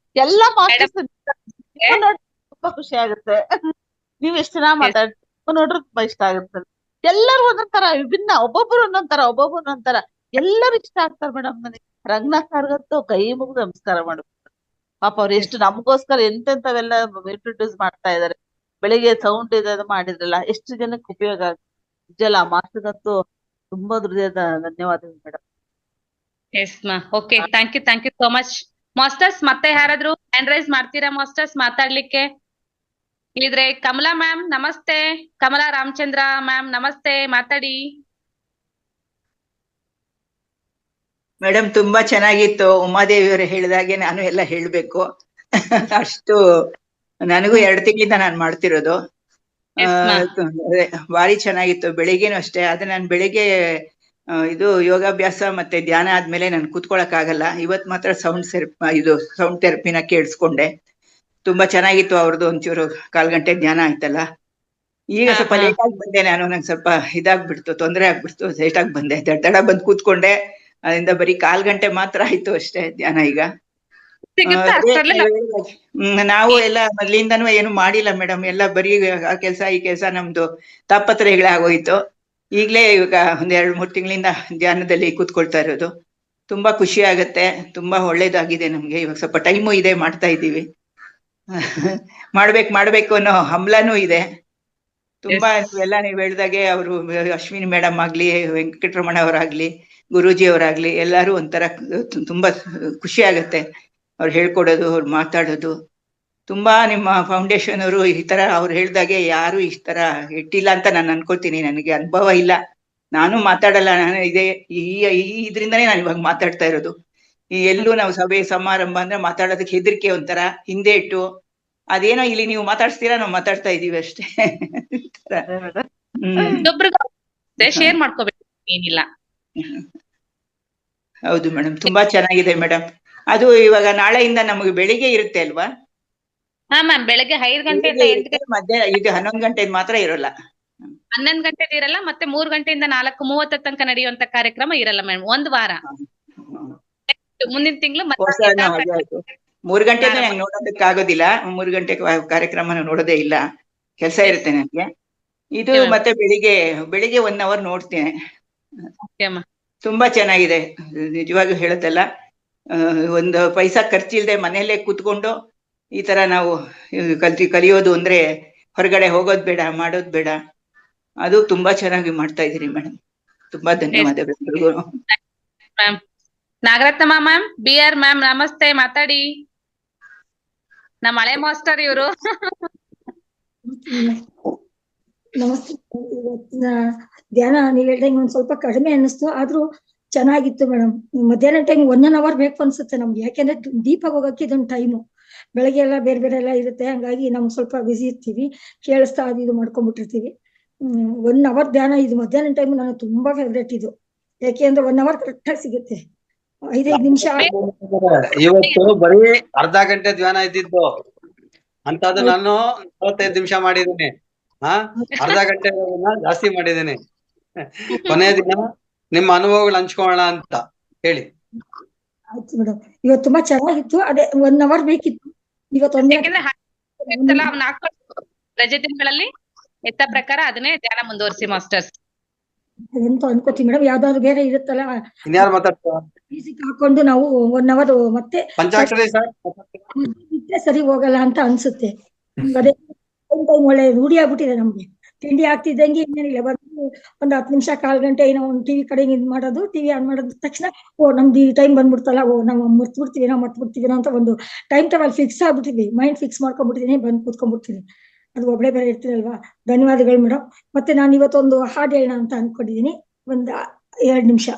ಎಲ್ಲ ಮಾಸ್ಟರ್ಸ್ ತುಂಬಾ ಖುಷಿ ಆಗುತ್ತೆ. ನೀವ್ ಎಷ್ಟು ಚೆನ್ನಾಗಿ ಮಾತಾಡ್ತೀವಿ ನೋಡ್ರಿ, ತುಂಬಾ ಇಷ್ಟ ಆಗುತ್ತೆ. ಎಲ್ಲರೂ ಒಂದೊಂದರ ವಿಭಿನ್ನ, ಒಬ್ಬೊಬ್ರು ಒಂದೊಂದರ ಎಲ್ಲರೂ ಇಷ್ಟ ಆಗ್ತಾರೆ ಮೇಡಮ್ ನನಗೆ. ರಂಗನಾಥ್ ಸರ್ಗಂತೂ ಕೈ ಮುಗಿದು ನಮಸ್ಕಾರ ಮಾಡ್ಬೇಕು. ಪಾಪ ಅವ್ರು ಎಷ್ಟು ನಮಗೋಸ್ಕರ ಎಂತೆಂತವೆಲ್ಲ ಇಂಟ್ರೊಡ್ಯೂಸ್ ಮಾಡ್ತಾ ಇದಾರೆ. ಬೆಳಿಗ್ಗೆ ಸೌಂಡ್ ಇದು ಮಾಡಿದ್ರಲ್ಲ, ಎಷ್ಟು ಜನಕ್ಕೆ ಉಪಯೋಗ ಆಗಿದೆ. ಮಾಸ್ಟರ್ಗಂತೂ ತುಂಬಾ ಹೃದಯದ ಧನ್ಯವಾದಗಳು madam. Yes ma. Okay, thank you so much masters. ಮತ್ತೆ ಯಾರಾದ್ರೂ ಹ್ಯಾಂಡ್ ರೈಸ್ ಮಾಡ್ತೀರಾ ಮಾಸ್ಟರ್ಸ್ ಮಾತಾಡ್ಲಿಕ್ಕೆ? ಇಲ್ಲಿದ್ರೆ ಕಮಲಾ ಮ್ಯಾಮ್ ನಮಸ್ತೆ. ಕಮಲಾ ರಾಮಚಂದ್ರ ಮ್ಯಾಮ್ ನಮಸ್ತೆ, ಮಾತಾಡಿ. ಮೇಡಮ್ ತುಂಬಾ ಚೆನ್ನಾಗಿತ್ತು. ಉಮಾದೇವಿ ಅವರು ಹೇಳಿದಾಗೆ ನಾನು ಎಲ್ಲ ಹೇಳ್ಬೇಕು. ಅಷ್ಟು ನನಗೂ 2 ತಿಂಗಳಿಂದ ನಾನು ಮಾಡ್ತಿರೋದು. ಭಾರಿ ಚೆನ್ನಾಗಿತ್ತು. ಬೆಳಿಗ್ಗೆನೂ ಅಷ್ಟೇ. ಆದ್ರೆ ನಾನು ಬೆಳಿಗ್ಗೆ ಇದು ಯೋಗಾಭ್ಯಾಸ ಮತ್ತೆ ಧ್ಯಾನ ಆದ್ಮೇಲೆ ನಾನು ಕೂತ್ಕೊಳಕ್ ಆಗಲ್ಲ. ಇವತ್ ಮಾತ್ರ ಸೌಂಡ್ ಥೆರಪಿನ ಕೇಳಿಸ್ಕೊಂಡೆ. ತುಂಬಾ ಚೆನ್ನಾಗಿತ್ತು ಅವ್ರದ್ದು. ಒಂಚೂರು 1/4 ಗಂಟೆ ಧ್ಯಾನ ಆಯ್ತಲ್ಲ. ಈಗ ಸ್ವಲ್ಪ ಲೇಟ್ ಆಗಿ ಬಂದೆ ನಾನು. ನಂಗೆ ಸ್ವಲ್ಪ ಇದಾಗ್ಬಿಡ್ತು, ತೊಂದರೆ ಆಗ್ಬಿಡ್ತು. ಲೇಟ್ ಆಗಿ ಬಂದೆ, ದಡ ಬಂದು ಕೂತ್ಕೊಂಡೆ. ಅದರಿಂದ ಬರೀ 1/4 ಗಂಟೆ ಮಾತ್ರ ಆಯ್ತು ಅಷ್ಟೇ ಧ್ಯಾನ. ಈಗ ನಾವು ಎಲ್ಲ ಮೊದ್ಲಿಂದನೂ ಏನು ಮಾಡಿಲ್ಲ ಮೇಡಮ್. ಎಲ್ಲ ಬರೀ ಆ ಕೆಲ್ಸ ಈ ಕೆಲ್ಸ ನಮ್ದು ತಾಪತ್ರಯಗಳಾಗೋಯ್ತು. ಈಗ್ಲೇ ಇವಾಗ ಒಂದ್ 2-3 ತಿಂಗಳಿಂದ ಧ್ಯಾನದಲ್ಲಿ ಕೂತ್ಕೊಳ್ತಾ ಇರೋದು. ತುಂಬಾ ಖುಷಿ ಆಗತ್ತೆ, ತುಂಬಾ ಒಳ್ಳೇದಾಗಿದೆ ನಮ್ಗೆ. ಇವಾಗ ಸ್ವಲ್ಪ ಟೈಮು ಇದೆ, ಮಾಡ್ತಾ ಇದ್ದೀವಿ. ಮಾಡ್ಬೇಕು ಅನ್ನೋ ಹಂಬಲನೂ ಇದೆ. ತುಂಬಾ ನೀವ್ ಹೇಳ್ದಾಗೆ ಅವರು ಅಶ್ವಿನಿ ಮೇಡಮ್ ಆಗ್ಲಿ, ವೆಂಕಟರಮಣ ಅವರಾಗ್ಲಿ, ಗುರೂಜಿ ಅವರಾಗ್ಲಿ, ಎಲ್ಲಾರು ಒಂಥರ ತುಂಬಾ ಖುಷಿ ಆಗತ್ತೆ ಅವ್ರು ಹೇಳ್ಕೊಡೋದು, ಅವ್ರು ಮಾತಾಡೋದು. ತುಂಬಾ ನಿಮ್ಮ ಫೌಂಡೇಶನ್ ಅವರು ಈ ತರ ಅವ್ರು ಹೇಳ್ದಾಗೆ ಯಾರು ಈ ತರ ಇಟ್ಟಿಲ್ಲ ಅಂತ ನಾನು ಅನ್ಕೊಳ್ತೀನಿ. ನನಗೆ ಅನುಭವ ಇಲ್ಲ, ನಾನು ಮಾತಾಡಲ್ಲ. ನಾನು ಇದ್ರಿಂದಾನೇ ನಾನು ಇವಾಗ ಮಾತಾಡ್ತಾ ಇರೋದು. ಎಲ್ಲೂ ನಾವು ಸಭೆ ಸಮಾರಂಭ ಅಂದ್ರೆ ಮಾತಾಡೋದಕ್ಕೆ ಹೆದರಿಕೆ, ಒಂಥರ ಹಿಂದೆ ಇಟ್ಟು ಅದೇನೋ ಇಲ್ಲಿ ನೀವು ಮಾತಾಡ್ಸ್ತೀರಾ, ನಾವು ಮಾತಾಡ್ತಾ ಇದೀವಿ ಅಷ್ಟೇ. ಶೇರ್ ಮಾಡ್ಕೋಬೇಕು, ಏನಿಲ್ಲ. ಹೌದು ಮೇಡಮ್, ತುಂಬಾ ಚೆನ್ನಾಗಿದೆ ಮೇಡಮ್. ಅದು ಇವಾಗ ನಾಳೆಯಿಂದ ನಮಗೆ ಬೆಳಿಗ್ಗೆ ಇರುತ್ತೆ ಅಲ್ವಾ? ಹಾ ಮ್ಯಾಮ್, ಬೆಳಗ್ಗೆ 5 ಗಂಟೆಯಿಂದ 8 ಗಂಟೆ, ಮಧ್ಯಾಹ್ನ ಇದು 11 ಗಂಟೆ ಮಾತ್ರ ಇರೋಲ್ಲ. 11 ಗಂಟೆದು ಇರಲ್ಲ, ಮತ್ತೆ 3 ಗಂಟೆಯಿಂದ 4:30 ತನಕ ನಡೆಯುವಂತ ಕಾರ್ಯಕ್ರಮ ಇರಲ್ಲ ಮೇಡಮ್. ಒಂದ್ ವಾರ, ಮುಂದಿನ ತಿಂಗಳು ಮತ್ತೆ 3 ಗಂಟೆಗೆ ನಂಗೆ ನೋಡೋದಕ್ಕೆ ಆಗೋದಿಲ್ಲ. 3 ಗಂಟೆ ಕಾರ್ಯಕ್ರಮ ನೋಡೋದೇ ಇಲ್ಲ, ಕೆಲಸ ಇರುತ್ತೆ ನನಗೆ. ಇದು ಮತ್ತೆ ಬೆಳಿಗ್ಗೆ 1 ಅವರ್ ನೋಡ್ತೇನೆ. ತುಂಬಾ ಚೆನ್ನಾಗಿದೆ ನಿಜವಾಗ್ಲೂ ಹೇಳೋದಲ್ಲ. ಒಂದು ಪೈಸಾ ಖರ್ಚಿಲ್ದೆ ಮನೆಯಲ್ಲೇ ಕೂತ್ಕೊಂಡು ಈ ತರ ನಾವು ಕಲಿಯೋದು ಅಂದ್ರೆ ಹೊರಗಡೆ ಹೋಗೋದ್ ಬೇಡ, ಮಾಡೋದ್ ಬೇಡ. ಅದು ತುಂಬಾ ಚೆನ್ನಾಗಿ ಮಾಡ್ತಾ ಇದೀರಿ ಮೇಡಮ್. ತುಂಬಾ ಧನ್ಯವಾದಗಳು. ನಾಗರತ್ನಮ್ಮ ಮ್ಯಾಮ್, BR ಮ್ಯಾಮ್ ನಮಸ್ತೆ, ಮಾತಾಡಿ. ನಮ್ಮ ಹಳೆ ಮಾಸ್ಟರ್ ಇವರು. ನಮಸ್ತೆ. ಇವತ್ತಿನ ಧ್ಯಾನ ನೀವ್ ಹೇಳ್ದಂಗೆ ಒಂದ್ ಸ್ವಲ್ಪ ಕಡಿಮೆ ಅನ್ನಿಸ್ತು, ಆದ್ರೂ ಚೆನ್ನಾಗಿತ್ತು ಮೇಡಮ್. ಮಧ್ಯಾಹ್ನ ಟೈಮ್ 1 hour ಬೇಕು ಅನ್ಸುತ್ತೆ ನಮ್ಗೆ, ಯಾಕೆಂದ್ರೆ ದೀಪ ಹೋಗಕ್ಕೆ ಇದೊಂದು ಟೈಮು. ಬೆಳಗ್ಗೆ ಎಲ್ಲ ಬೇರೆ ಎಲ್ಲ ಇರುತ್ತೆ, ಹಂಗಾಗಿ ನಾವು ಸ್ವಲ್ಪ ಬಿಸಿ ಇರ್ತೀವಿ, ಕೇಳಿಸ್ತಾ ಇದು ಮಾಡ್ಕೊಂಡ್ಬಿಟ್ಟಿರ್ತೀವಿ. 1 hour ಧ್ಯಾನ ಇದು ಮಧ್ಯಾಹ್ನ ಟೈಮ್ ನಾನು ತುಂಬಾ ಫೇವ್ರೇಟ್ ಇದು. ಯಾಕೆ ಅಂದ್ರೆ 1 hour ಕರೆಕ್ಟ್ ಆಗಿ ಸಿಗುತ್ತೆ. 5 ನಿಮಿಷ. ಇವತ್ತು ಬರೀ ಅರ್ಧ ಗಂಟೆ ಧ್ಯಾನ ಇದ್ದಿದ್ದು ಅಂತದ್ದು ನಾನು 45 ನಿಮಿಷ ಮಾಡಿದ್ದೀನಿ. ಅರ್ಧ ಗಂಟೆ ಜಾಸ್ತಿ ಮಾಡಿದ್ದೀನಿ. ಕೊನೆಯ ದಿನ ನಿಮ್ಮ ಅನುಭವಗಳು ಹಂಚ್ಕೊಳ್ಳೋಣ ಅಂತ ಹೇಳಿ. ಆಯ್ತು ಮೇಡಮ್, ಇವತ್ತು ತುಂಬಾ ಚೆನ್ನಾಗಿತ್ತು. ಅದೇ 1 hour ಬೇಕಿತ್ತು ಇವತ್ತು. ರಜೆ ದಿನಗಳಲ್ಲಿ ಎತ್ತ ಪ್ರಕಾರ ಅದನ್ನೇ ಧ್ಯಾನ ಮುಂದುವರಿಸಿ ಮಾಸ್ಟರ್ಸ್ ಎಂತ ಅನ್ಕೋತೀವಿ ಮೇಡಮ್. ಯಾವ್ದಾದ್ರು ಬೇರೆ ಇರುತ್ತಲ್ಲ, ಇನ್ಯಾರು ಮಾತಾಡ್ತಾರೆ ಮ್ಯೂಸಿಕ್ ಹಾಕೊಂಡು ನಾವು 1 hour ಮತ್ತೆ ಪಂಚಾಕ್ಷರಿ ಸರ್ ಸರಿ ಹೋಗಲ್ಲ ಅಂತ ಅನ್ಸುತ್ತೆ. ಅದೇ ಟೈಮ್ ಒಳ್ಳೆ ರೂಢಿ ಆಗ್ಬಿಟ್ಟಿದೆ ನಮ್ಗೆ. ತಿಂಡಿ ಆಗ್ತಿದ್ದಂಗೆ ಇನ್ನೇನಿಲ್ಲ, ಬಂದು ಒಂದು 10 ನಿಮಿಷ 1/4 ಗಂಟೆ ಏನೋ ಒಂದು ಟಿವಿ ಕಡೆ ಇದ್ ಮಾಡೋದು, ಟಿವಿ ಆನ್ ಮಾಡೋದ್ ತಕ್ಷಣ ನಮ್ದು ಈ ಟೈಮ್ ಬಂದ್ಬಿಡ್ತಲ್ಲ, ನಾವು ಮರ್ತ್ಬಿಡ್ತೀವಿ ಅಂತ ಒಂದು ಟೈಮ್ ಟೇಬಲ್ ಫಿಕ್ಸ್ ಆಗ್ಬಿಟ್ಟಿದ್ವಿ, ಮೈಂಡ್ ಫಿಕ್ಸ್ ಮಾಡ್ಕೊಂಡ್ಬಿಟ್ಟಿದೀನಿ, ಬಂದು ಕೂತ್ಕೊಂಡ್ಬಿಡ್ತೀನಿ. ಅದು ಒಬ್ಬಳೇ ಬೇರೆ ಇರ್ತೀರಲ್ವಾ. ಧನ್ಯವಾದಗಳು ಮೇಡಮ್. ಮತ್ತೆ ನಾನು ಇವತ್ತೊಂದು ಹಾಡು ಹೇಳೋಣ ಅಂತ ಅನ್ಕೊಂಡಿದೀನಿ, ಒಂದ್ 2 ನಿಮಿಷ.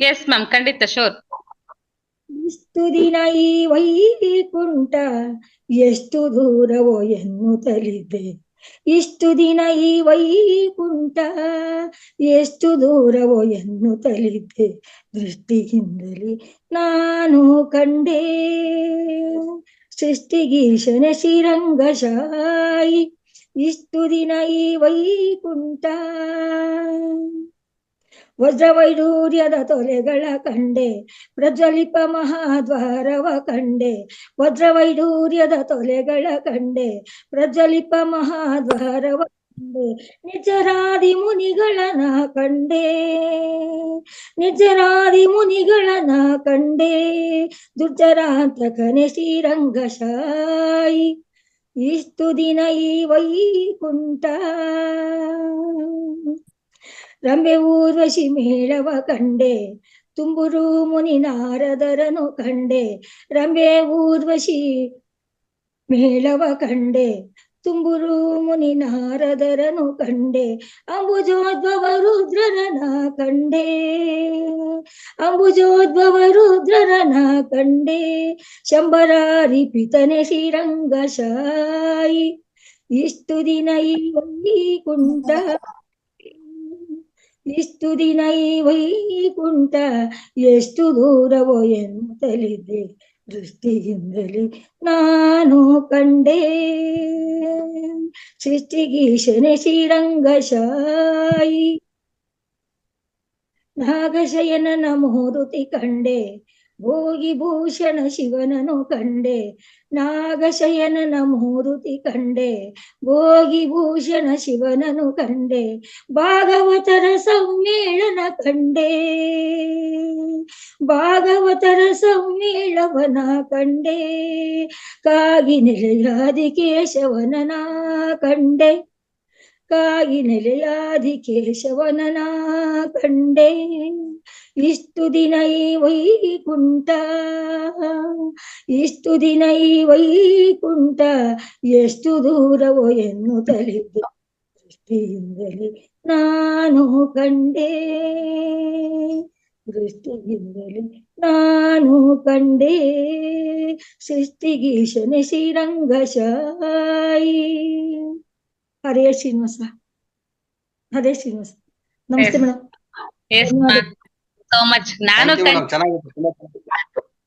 ಎಸ್ ಮ್ಯಾಮ್, ಖಂಡಿತ, ಶೋರ್. ಇಷ್ಟು ದಿನ ಈ ವೈಕುಂಠ ಎಷ್ಟು ದೂರವೋ ಎನ್ನುತ್ತಲಿದ್ದೆ, ಇಷ್ಟು ದಿನ ಈ ವೈಕುಂಠ ಎಷ್ಟು ದೂರವೋ ಎನ್ನುತ್ತಲಿದ್ದೆ, ದೃಷ್ಟಿಯಿಂದಲೇ ನಾನು ಕಂಡೆ ಸೃಷ್ಟಿಗೀಶನ ಶ್ರೀರಂಗಶಾಯಿ, ಇಷ್ಟು ದಿನ ಈ ವೈಕುಂಠ. ವಜ್ರವೈಡೂರ್ಯದ ತೊಲೆಗಳ ಕಂಡೆ, ಪ್ರಜ್ವಲಿಪ ಮಹಾದ್ವಾರವ ಕಂಡೆ, ವಜ್ರವೈಡೂರ್ಯದ ತೊಲೆಗಳ ಕಂಡೆ, ಪ್ರಜ್ವಲಿಪ ಮಹಾದ್ವಾರವ ಕಂಡೆ, ನಿಜರಾದಿ ಮುನಿಗಳನ ಕಂಡೆ, ನಿಜರಾದಿ ಮುನಿಗಳನ ಕಂಡೆ, ದುರ್ಜರಾಂತಕನೆ ಶ್ರೀರಂಗಶಾಯಿ, ಇಷ್ಟು ದಿನ ಈ ವೈಕುಂಠ. ರಂಬೆ ಊರ್ವಶಿ ಮೇಳವ ಕಂಡೆ, ತುಂಬುರು ಮುನಿ ನಾರದರನು ಕಂಡೆ, ರಂಬೆ ಊರ್ವಶಿ ಮೇಳವ ಕಂಡೆ, ತುಂಬುರು ಮುನಿ ನಾರದರನು ಕಂಡೆ, ಅಂಬುಜೋದ್ಭವ ರುದ್ರರನ ಕಂಡೆ, ಅಂಬುಜೋದ್ಭವ ರುದ್ರರನ ಕಂಡೆ, ಶಂಬರಾರಿ ಪಿತನೆ ಶ್ರೀರಂಗಶಾಯಿ, ಇಷ್ಟು ದಿನ ಈ ವೈಕುಂಠ, ಇಷ್ಟು ದಿನ ಈ ವೈಕುಂಠ ಎಷ್ಟು ದೂರವೋ ಎನ್ನುತ್ತಲಿದ್ದೆ, ದೃಷ್ಟಿಯಿಂದಲೇ ನಾನು ಕಂಡೆ ಸೃಷ್ಟಿಗೀಶನೆ ಶ್ರೀರಂಗಶಾಯಿ. ನಾಗಶಯನನ ಮೂರುತಿ ಕಂಡೆ, ಭೋಗಿ ಭೂಷಣ ಶಿವನನು ಕಂಡೆ, ನಾಗಶಯನನ ಮೂರುತಿ ಕಂಡೆ. ಭೋಗಿ ಭೂಷಣ ಶಿವನನು ಕಂಡೆ, ಭಾಗವತರ ಸಮ್ಮೇಳನ ಕಂಡೆ. ಭಾಗವತರ ಸಮ್ಮೇಳವನ ಕಂಡೆ, ಕಾಗಿ ನೆಲೆಯಾದಿ ಕೇಶವನನ ಕಂಡೆ. ಕಾಗಿ ನೆಲೆಯಾದಿ ಕೇಶವನನ ಕಂಡೆ. ಇಷ್ಟು ದಿನ ಈ ವೈಕುಂಠ, ಇಷ್ಟು ದಿನ ಈ ವೈಕುಂಠ, ಎಷ್ಟು ದೂರವೋ ಎನ್ನುತ್ತಲಿದ್ದೆ, ದೃಷ್ಟಿಯಿಂದಲೇ ನಾನು ಕಂಡೆ. ದೃಷ್ಟಿಯಿಂದಲೇ ನಾನು ಕಂಡೆ. ಸೃಷ್ಟಿಗೀಶನೆ ಶ್ರೀರಂಗಶಾಯಿ. ಹರೇ ಶ್ರೀನಿವಾಸ, ಹರೇ ಶ್ರೀನಿವಾಸ. ನಮಸ್ತೆ ಮೇಡಮ್. So much. ನಾನು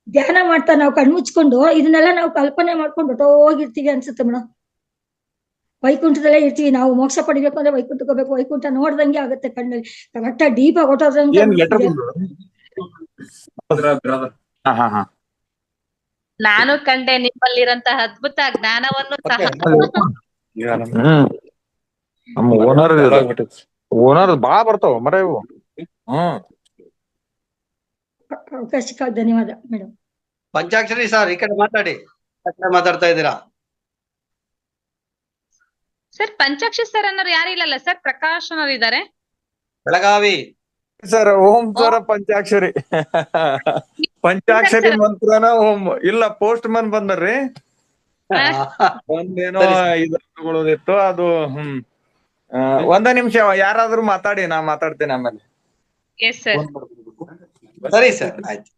ಧ್ಯಾನ ಮಾಡ್ತಾ ನಾವು ಕಣ್ಮುಚ್ಕೊಂಡು ಇದನ್ನೆಲ್ಲ ನಾವು ಕಲ್ಪನೆ ಮಾಡ್ಕೊಂಡು ಹೋಗಿರ್ತೀವಿ ಅನ್ಸುತ್ತೆ ಮೇಡಮ್. ವೈಕುಂಠದಲ್ಲೇ ಇರ್ತೀವಿ ನಾವು. ಮೋಕ್ಷ ಪಡಿಬೇಕು ಅಂದ್ರೆ ವೈಕುಂಠಕ್ಕೆ ಹೋಗ್ಬೇಕು. ವೈಕುಂಠ ನೋಡ್ದಂಗೆ ಆಗುತ್ತೆ ಕಣ್ಣಲ್ಲಿ. ಕರೆಕ್ಟ್ ಡೀಪ್ ಆಗಿ ಹೊಟ್ಟೋದಂಗೆ. ನಾನು ಕಂಡೆ ನಿಮ್ಮಲ್ಲಿರಂತಹ ಅದ್ಭುತ ಜ್ಞಾನವನ್ನು ಸಹ. ನಮ್ಮ ಓನರ್ ಬಾಳ ಬರ್ತಾವ ಮರ ಇವು. ಅವಕಾಶಕ್ಕಾಗಿ ಧನ್ಯವಾದ ಮೇಡಮ್. ಪಂಚಾಕ್ಷರಿ ಸರ್, ಈ ಕಡೆ ಮಾತಾಡಿ. ಮಾತಾಡ್ತಾ ಇದ್ದೀರಾ ಸರ್? ಪಂಚಾಕ್ಷಿ ಸರ್ ಅನ್ನೋರು ಯಾರು ಇಲ್ಲಲ್ಲ ಸರ್? ಪ್ರಕಾಶ್ ಅನ್ನೋರು ಇದ್ದಾರೆ ಬೆಳಗಾವಿ ಸರ್. ಓಂ ಸರ ಪಂಚಾಕ್ಷರಿ. ಪಂಚಾಕ್ಷರಿ ಮಂತ್ರನ ಓಂ. ಇಲ್ಲ, ಪೋಸ್ಟ್ ಮನ್ ಬಂದ್ರಿ. ಒಂದೇನೋ ಇದು ತಗೊಳ್ಳೋದಿತ್ತು ಅದು. ಒಂದ ನಿಮಿಷ ಯಾರಾದ್ರೂ ಮಾತಾಡಿ, ನಾ ಮಾತಾಡ್ತೇನೆ ಆಮೇಲೆ. Yes sir. ಸರಿ ಸರ್, ಆಯ್ತು.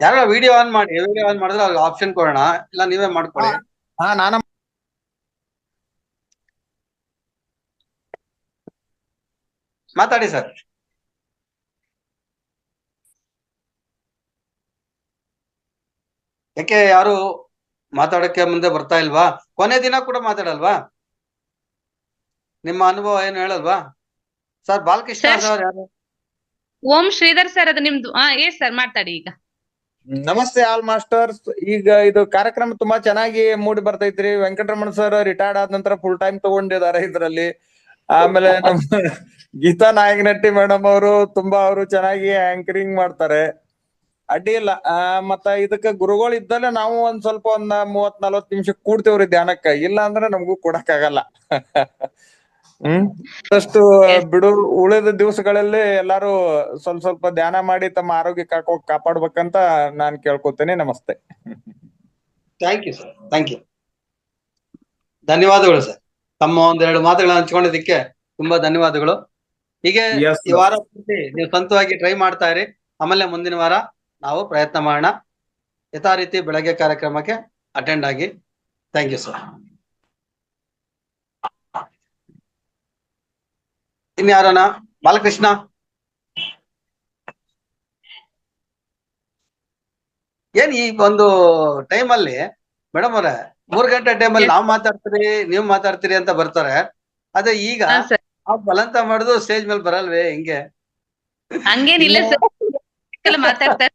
ಯಾರ ವಿಡಿಯೋ ಆನ್ ಮಾಡಿ. ವಿಡಿಯೋ ಆನ್ ಮಾಡಿದ್ರೆ ಅವ್ರಿಗೆ ಆಪ್ಷನ್ ಕೊಡೋಣ, ಇಲ್ಲ ನೀವೇ ಮಾಡ್ಕೊಳ್ಳಿ. ಹಾ, ನಾನ ಮಾತಾಡಿ ಸರ್. ಯಾಕೆ ಯಾರು ಮಾತಾಡಕ್ಕೆ ಮುಂದೆ ಬರ್ತಾ ಇಲ್ವಾ? ಕೊನೆ ದಿನ ಕೂಡ ಮಾತಾಡಲ್ವಾ? ನಿಮ್ಮ ಅನುಭವ ಏನು ಹೇಳಲ್ವಾ ಸರ್? ಬಾಲಕೃಷ್ಣ ಸರ್ ಯಾರು? ಓಂ ಶ್ರೀಧರ್ ಸರ್, ಅದು ನಿಮ್ದು. ಎಸ್ ಸರ್, ಮಾತಾಡಿ ಈಗ. ನಮಸ್ತೆ ಆಲ್ ಮಾಸ್ಟರ್ಸ್. ಈಗ ಇದು ಕಾರ್ಯಕ್ರಮ ತುಂಬಾ ಚೆನ್ನಾಗಿ ಮೂಡಿ ಬರ್ತೈತ್ರಿ. ವೆಂಕಟರಮಣ ಸರ್ ರಿಟೈರ್ಡ್ ಆದ ನಂತರ ಫುಲ್ ಟೈಮ್ ತಗೊಂಡಿದ್ದಾರೆ ಇದ್ರಲ್ಲಿ. ಆಮೇಲೆ ನಮ್ಮ ಗೀತಾ ನಾಯಕನಟ್ಟಿ ಮೇಡಮ್ ಅವರು ಅವರು ಚೆನ್ನಾಗಿ ಆಂಕರಿಂಗ್ ಮಾಡ್ತಾರೆ. ಅಡ್ಡಿ ಇಲ್ಲ. ಮತ್ತ ಇದಕ್ಕ ಗುರುಗಳು ಇದ್ದಲ್ಲೇ ನಾವು ಒಂದ್ ಸ್ವಲ್ಪ 30-40 ನಿಮಿಷ ಕೂಡ್ತೇವ್ರಿ ಧ್ಯಾನಕ್ಕ. ಇಲ್ಲ ಅಂದ್ರೆ ನಮಗೂ ಕೊಡಕ್ ಆಗಲ್ಲ. ಅಷ್ಟು ಬಿಡು. ಉಳಿದ ದಿವಸಗಳಲ್ಲಿ ಎಲ್ಲಾರು ಸ್ವಲ್ಪ ಧ್ಯಾನ ಮಾಡಿ ತಮ್ಮ ಆರೋಗ್ಯ ಕಾಪಾಡ್ಬೇಕಂತ ನಾನ್ ಕೇಳ್ಕೊತೇನೆ. ನಮಸ್ತೆ. Thank you sir, thank you. ಧನ್ಯವಾದಗಳು ಸರ್. ತಮ್ಮ ಒಂದೆರಡು ಮಾತುಗಳನ್ನ ಹಂಚ್ಕೊಂಡಿದ್ದಕ್ಕೆ ತುಂಬಾ ಧನ್ಯವಾದಗಳು. ಹೀಗೆ ಈ ವಾರ ಪೂರ್ತಿ ನೀವು ಸ್ವಂತವಾಗಿ ಟ್ರೈ ಮಾಡ್ತಾ ಇರಿ. ಆಮೇಲೆ ಮುಂದಿನ ವಾರ ನಾವು ಪ್ರಯತ್ನ ಮಾಡೋಣ. ಯಥಾ ರೀತಿ ಬೆಳಗ್ಗೆ ಕಾರ್ಯಕ್ರಮಕ್ಕೆ ಅಟೆಂಡ್ ಆಗಿ. Thank you sir. ಇನ್ಯಾರನ? ಬಾಲಕೃಷ್ಣ, ಏನ್ ಈ ಒಂದು ಟೈಮ್ ಅಲ್ಲಿ ಮೇಡಮ್ ಅವರೇ 3 ಗಂಟೆ ಟೈಮಲ್ಲಿ ನಾವ್ ಮಾತಾಡ್ತೀರಿ, ನೀವ್ ಮಾತಾಡ್ತೀರಿ ಅಂತ ಬರ್ತಾರೆ. ಅದೇ ಈಗ ಬಲಂತ ಮಾಡುದು ಸ್ಟೇಜ್ ಮೇಲೆ ಬರಲ್ವೇ? ಹಿಂಗೆ ಹಂಗೇನಿಲ್ಲ ಸರ್, ಮಾತಾಡ್ತಾರೆ.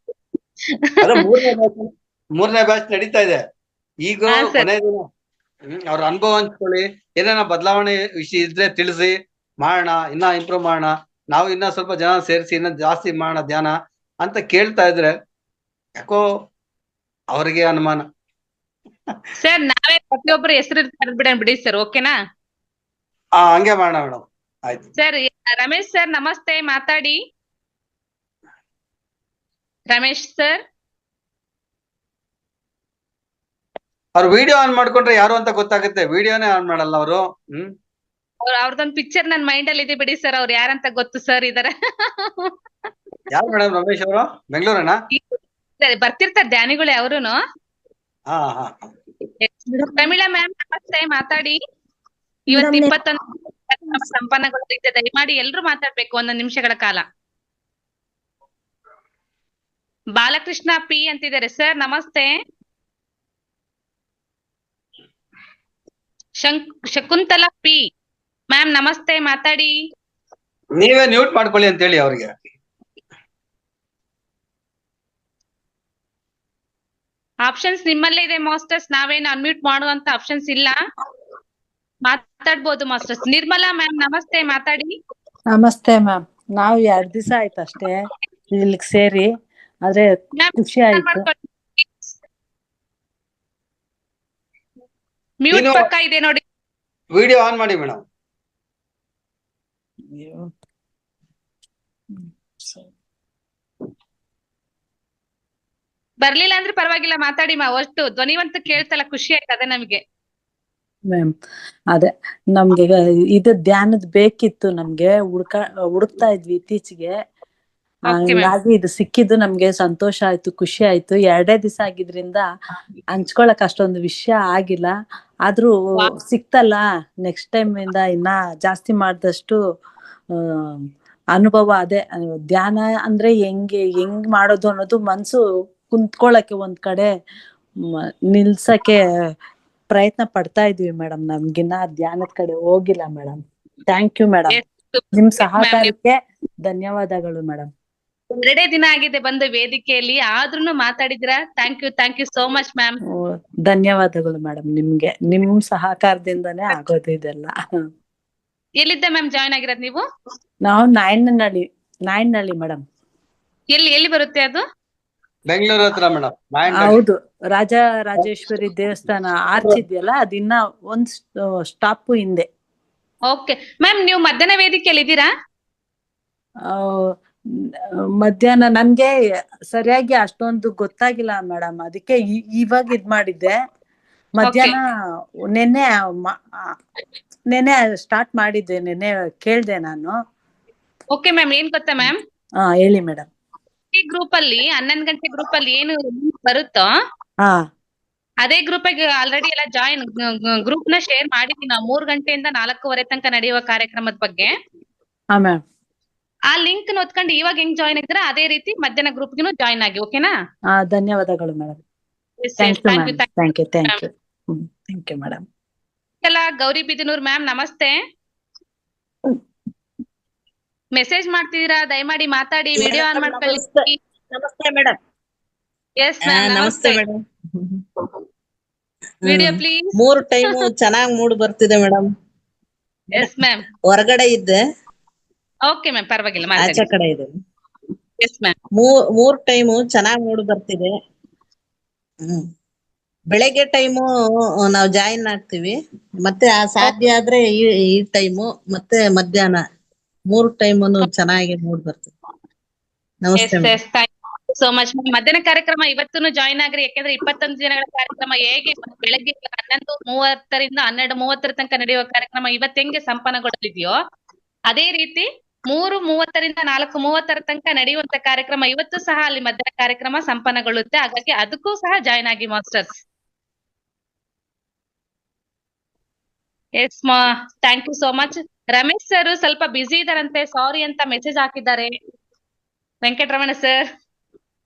ಅದು ಮೂರನೇ ಬ್ಯಾಚ್ ನಡೀತಾ ಇದೆ ಈಗ. ಕೊನೆ ದಿನ ಅವ್ರ ಅನುಭವ ಹಂಚ್ಕೊಳ್ಳಿ. ಏನೇನ ಬದಲಾವಣೆ ವಿಷಯ ಇದ್ರೆ ತಿಳಿಸಿ, ಮಾಡೋಣ, ಇನ್ನ ಇಂಪ್ರೂವ್ ಮಾಡೋಣ. ನಾವು ಇನ್ನ ಸ್ವಲ್ಪ ಜನ ಸೇರಿಸಿ ಇನ್ನ ಜಾಸ್ತಿ ಮಾಡೋಣ ಧ್ಯಾನ ಅಂತ ಕೇಳ್ತಾ ಇದ್ರೆ ಯಾಕೋ ಅವ್ರಿಗೆ ಅನುಮಾನ. ಸರ್ ನಾವೇ ಪ್ರತಿಯೊಬ್ಬರು ಹೆಸರು ಬಿಡಿ ಸರ್, ಓಕೆನಾ? ಹಂಗೆ ಮಾಡೋಣ ಮೇಡಮ್. ಆಯ್ತು ಸರ್. ರಮೇಶ್ ಸರ್ ನಮಸ್ತೆ, ಮಾತಾಡಿ. ರಮೇಶ್ ಸರ್, ಅವ್ರು ವಿಡಿಯೋ ಆನ್ ಮಾಡ್ಕೊಂಡ್ರೆ ಯಾರು ಅಂತ ಗೊತ್ತಾಗುತ್ತೆ. ವಿಡಿಯೋನೇ ಆನ್ ಮಾಡಲ್ಲ ಅವರು. ಅವ್ರದೊಂದು ಪಿಕ್ಚರ್ ನನ್ ಮೈಂಡ್ ಅಲ್ಲಿ ಇದೆ ಬಿಡಿ ಸರ್. ಅವ್ರು ಯಾರಂತ ಗೊತ್ತು ಸರ್ ಇದಾರೆ. ಯಾರು ಮೇಡಮ್? ರಮೇಶ್ ಅವರು ಬೆಂಗಳೂರನ ಬರ್ತಿರ್ತಾರೆ ಧ್ಯಾನಿಗಳೇ ಅವರುನು. ಪ್ರಮೀಳಾ ಮ್ಯಾಮ್ ನಮಸ್ತೆ, ಮಾತಾಡಿ. ಇವತ್ತು 21 ಸಂಪನ್ನಗೊಳ್ಳಲಿದೆ. ದಯಮಾಡಿ ಎಲ್ರು ಮಾತಾಡ್ಬೇಕು 1 ನಿಮಿಷಗಳ ಕಾಲ. ಬಾಲಕೃಷ್ಣ ಪಿ ಅಂತಿದ್ದಾರೆ ಸರ್, ನಮಸ್ತೆ. ಶಕುಂತಲಾ ಪಿ ಮ್ಯಾಮ್ ನಮಸ್ತೆ, ಮಾತಾಡಿ. ನೀವೇ ಮ್ಯೂಟ್ ಮಾಡ್ಕೊಳ್ಳಿ ಅಂತ ಹೇಳಿ ಅವ್ರಿಗೆ. ಆಪ್ಷನ್ಸ್ ನಿಮ್ಮಲ್ಲೇ ಇದೆ ಮಾಸ್ಟರ್ಸ್, ನಾವೇನು ಅನ್ಮ್ಯೂಟ್ ಮಾಡುವಂತ ಆಪ್ಷನ್ಸ್ ಇಲ್ಲ, ಮಾತಾಡ್ಬೋದು ಮಾಸ್ಟರ್ಸ್. ನಿರ್ಮಲಾ ಮ್ಯಾಮ್ ನಮಸ್ತೆ, ಮಾತಾಡಿ. ನಮಸ್ತೆ ಮ್ಯಾಮ್. ನಾವು 2 ದಿವಸ ಆಯ್ತು ಅಷ್ಟೇ ಇಲ್ಲಿಗೆ ಸೇರಿ, ಆದ್ರೆ ಖುಷಿ ಆಯ್ತು. ಮ್ಯೂಟ್ ಪಕ್ಕ ಇದೆ ನೋಡಿ, ವಿಡಿಯೋ ಆನ್ ಮಾಡಿ ಮೇಡಮ್. ಬರ್ಲಿಲ್ಲ ಅಂದ್ರೆ ಪರವಾಗಿಲ್ಲ, ಮಾತಾಡಿ ಮಾ. ಅಷ್ಟು ಧ್ವನಿವಂತ ಕೇಳ್ತಲ್ಲ, ಖುಷಿ ಆಯ್ತು, ಅದೇ ನಮ್ಗೆ. ಮ್ಯಾಮ್ ಅದೇ ನಮ್ಗೆ ಇದು ಧ್ಯಾನದ ಬೇಕಿತ್ತು, ನಮ್ಗೆ ಹುಡುಕ್ತಾ ಇದ್ವಿ ಇತ್ತೀಚೆಗೆ. ಹಂಗಾಗಿ ಇದು ಸಿಕ್ಕಿದ್ದು ನಮ್ಗೆ ಸಂತೋಷ ಆಯ್ತು, ಖುಷಿ ಆಯ್ತು. 2 ದಿವಸ ಆಗಿದ್ರಿಂದ ಹಂಚ್ಕೊಳಕ್ ಅಷ್ಟೊಂದು ವಿಷಯ ಆಗಿಲ್ಲ, ಆದ್ರೂ ಸಿಕ್ತಲ್ಲ, ನೆಕ್ಸ್ಟ್ ಟೈಮ್ ಇಂದ ಇನ್ನ ಜಾಸ್ತಿ ಮಾಡಿದಷ್ಟು ಅನುಭವ. ಅದೇ ಧ್ಯಾನ ಅಂದ್ರೆ ಹೆಂಗ್ ಮಾಡೋದು ಅನ್ನೋದು ಮನ್ಸು ಕುಂತ್ಕೊಳಕ್ಕೆ ಒಂದ್ ಕಡೆ ನಿಲ್ಸಕ್ಕೆ ಪ್ರಯತ್ನ ಪಡ್ತಾ ಇದೀವಿ ಮೇಡಮ್. ನಮ್ಗಿನ್ನ ಧ್ಯಾನದ ಕಡೆ ಹೋಗಿಲ್ಲ ಮೇಡಮ್. ಥ್ಯಾಂಕ್ ಯು ಮೇಡಮ್, ನಿಮ್ ಸಹಕಾರಕ್ಕೆ ಧನ್ಯವಾದಗಳು ಮೇಡಮ್. 2 ದಿನ ಆಗಿದೆ ಬಂದು ವೇದಿಕೆಯಲ್ಲಿ, ಆದ್ರೂನು ಮಾತಾಡಿದಿರಾ. Thank you so much ma'am. ಧನ್ಯವಾದಗಳು ಮೇಡಮ್, ನಿಮ್ಗೆ ನಿಮ್ ಸಹಕಾರದಿಂದಾನೇ ಆಗೋದು ಇದೆಲ್ಲ. ಎಲ್ಲಿದ್ದ ಮ್ಯಾಮ್ ಜಾಯ್ನ್ ಆಗಿರೋದು ನೀವು? ನಾವು ನಾಯನಹಳ್ಳಿ ಮೇಡಮ್. ಎಲ್ಲಿ ಬರುತ್ತೆ ಅದು? ಬೆಂಗಳೂರು ಹತ್ರ ಮೇಡಮ್. ಹೌದು, ರಾಜರಾಜೇಶ್ವರಿ ದೇವಸ್ಥಾನ ಆರ್ಚ್ ಇದೆಯಲ್ಲ, ಅದಿನ್ನ ಒಂದ್ ಸ್ಟಾಪ್ ಹಿಂದೆ. ಓಕೆ ಮ್ಯಾಮ್, ನೀವು ಮಧ್ಯಾಹ್ನ ವೇದಿಕೆಯಲ್ಲಿ ಇದ್ದೀರಾ? ಮಧ್ಯಾಹ್ನ ನನ್ಗೆ ಸರಿಯಾಗಿ ಅಷ್ಟೊಂದು ಗೊತ್ತಾಗಿಲ್ಲ ಮೇಡಮ್, ಅದಕ್ಕೆ ಇವಾಗ ಇದ್ ಮಾಡಿದ್ದೆ. ಮಧ್ಯಾಹ್ನ ನೆನ್ನೆ ಸ್ಟಾರ್ಟ್ ಮಾಡಿದ್ದೆ, ನೆನ್ನೆ ಕೇಳ್ದೆ ನಾನು. ಓಕೆ ಮ್ಯಾಮ್, ಏನ್ ಗೊತ್ತಾ ಮ್ಯಾಮ್, ಹೇಳಿ ಮೇಡಮ್. ಈ ಗ್ರೂಪ್ ಅಲ್ಲಿ 11 ಗಂಟೆ ಗ್ರೂಪ್ ಅಲ್ಲಿ ಏನು ಬರುತ್ತೋ ಅದೇ ಗ್ರೂಪ್ ಆಲ್ರೆಡಿ ಎಲ್ಲ ಜಾಯಿನ್ ಗ್ರೂಪ್ ನ ಶೇರ್ ಮಾಡಿದೀವಿ ನಾವು. 3 ಗಂಟೆಯಿಂದ 4:15 ತನಕ ನಡೆಯುವ ಕಾರ್ಯಕ್ರಮದ ಬಗ್ಗೆ ಆ ಲಿಂಕ್ ನೋಡ್ಕೊಂಡು ಇವಾಗ ಹೆಂಗ್ ಜಾಯಿನ್ ಆಗಿದ್ರೆ ಅದೇ ರೀತಿ ಮಧ್ಯಾಹ್ನ ಗ್ರೂಪ್ ಗೂ ಜಾಯಿನ್ ಆಗಿ. ಓಕೆನಾ? ಧನ್ಯವಾದಗಳು madam. Thank you madam. Gauribidanur ma'am ನಮಸ್ತೆ. ಮೆಸೇಜ್ ಮಾಡ್ತಿದೀರಾ, ದಯಮಾಡಿ ಮಾತಾಡಿ, ವಿಡಿಯೋ ಆನ್ ಮಾಡ್ಕೊಳ್ಳಿ. ನಮಸ್ತೆ ಮೇಡಮ್. ಎಸ್ ಮ್ಯಾಮ್ ನಮಸ್ತೆ ಮೇಡಮ್. Video please. 3 ಟೈಮ್ ಚೆನ್ನಾಗಿ ಮೂಡ್ ಬರ್ತಿದೆ ಮೇಡಮ್. Yes ma'am. ಹೊರಗಡೆ ಇದ್ದೆ. ಓಕೆ ಮ್ಯಾಮ್, ಪರವಾಗಿಲ್ಲ, ಆಚೆ ಕಡೆ ಇದೆ. Yes ma'am. 3 ಟೈಮ್ ಚೆನ್ನಾಗಿ ಮೂಡ್ ಬರ್ತಿದೆ. ಬೆಳಗ್ಗೆ ಟೈಮು ನಾವು ಜಾಯಿನ್ ಆಗ್ತೀವಿ, ಮತ್ತೆ ಸಾಧ್ಯ ಆದ್ರೆ ಈ ಟೈಮು ಮತ್ತೆ ಮಧ್ಯಾಹ್ನ 3 ಟೈಮುನು ಚೆನ್ನಾಗಿ ಮೂಡ್ ಬರ್ತದೆ. ನಮಸ್ತೆ ಸೋ ಮಚ್. ಮಧ್ಯಾಹ್ನ ಕಾರ್ಯಕ್ರಮ ಇವತ್ತೂ ಜಾಯಿನ್ ಆಗ್ರಿ, ಯಾಕಂದ್ರೆ 21 ದಿನಗಳ ಕಾರ್ಯಕ್ರಮ ಹೇಗೆ ಬೆಳಗ್ಗೆ 11:30ರಿಂದ 12:30 ತನಕ ನಡೆಯುವ ಕಾರ್ಯಕ್ರಮ ಇವತ್ತು ಹೆಂಗೆ ಸಂಪನ್ನಗೊಳ್ಳಲಿದೆಯೋ ಅದೇ ರೀತಿ 3:30ರಿಂದ 4:30 ತನಕ ನಡೆಯುವಂತ ಕಾರ್ಯಕ್ರಮ ಇವತ್ತು ಸಹ ಅಲ್ಲಿ ಮಧ್ಯಾಹ್ನ ಕಾರ್ಯಕ್ರಮ ಸಂಪನ್ನಗೊಳ್ಳುತ್ತೆ. ಹಾಗಾಗಿ ಅದಕ್ಕೂ ಸಹ ಜಾಯಿನ್ ಆಗಿ masters. Yes thank you so much. Ramesh sir ಸ್ವಲ್ಪ ಬಿಸಿ ಇದಾರಂತೆ, ಸಾರಿ ಅಂತ ಮೆಸೇಜ್ ಹಾಕಿದ್ದಾರೆ. ವೆಂಕಟರಮಣ ಸರ್.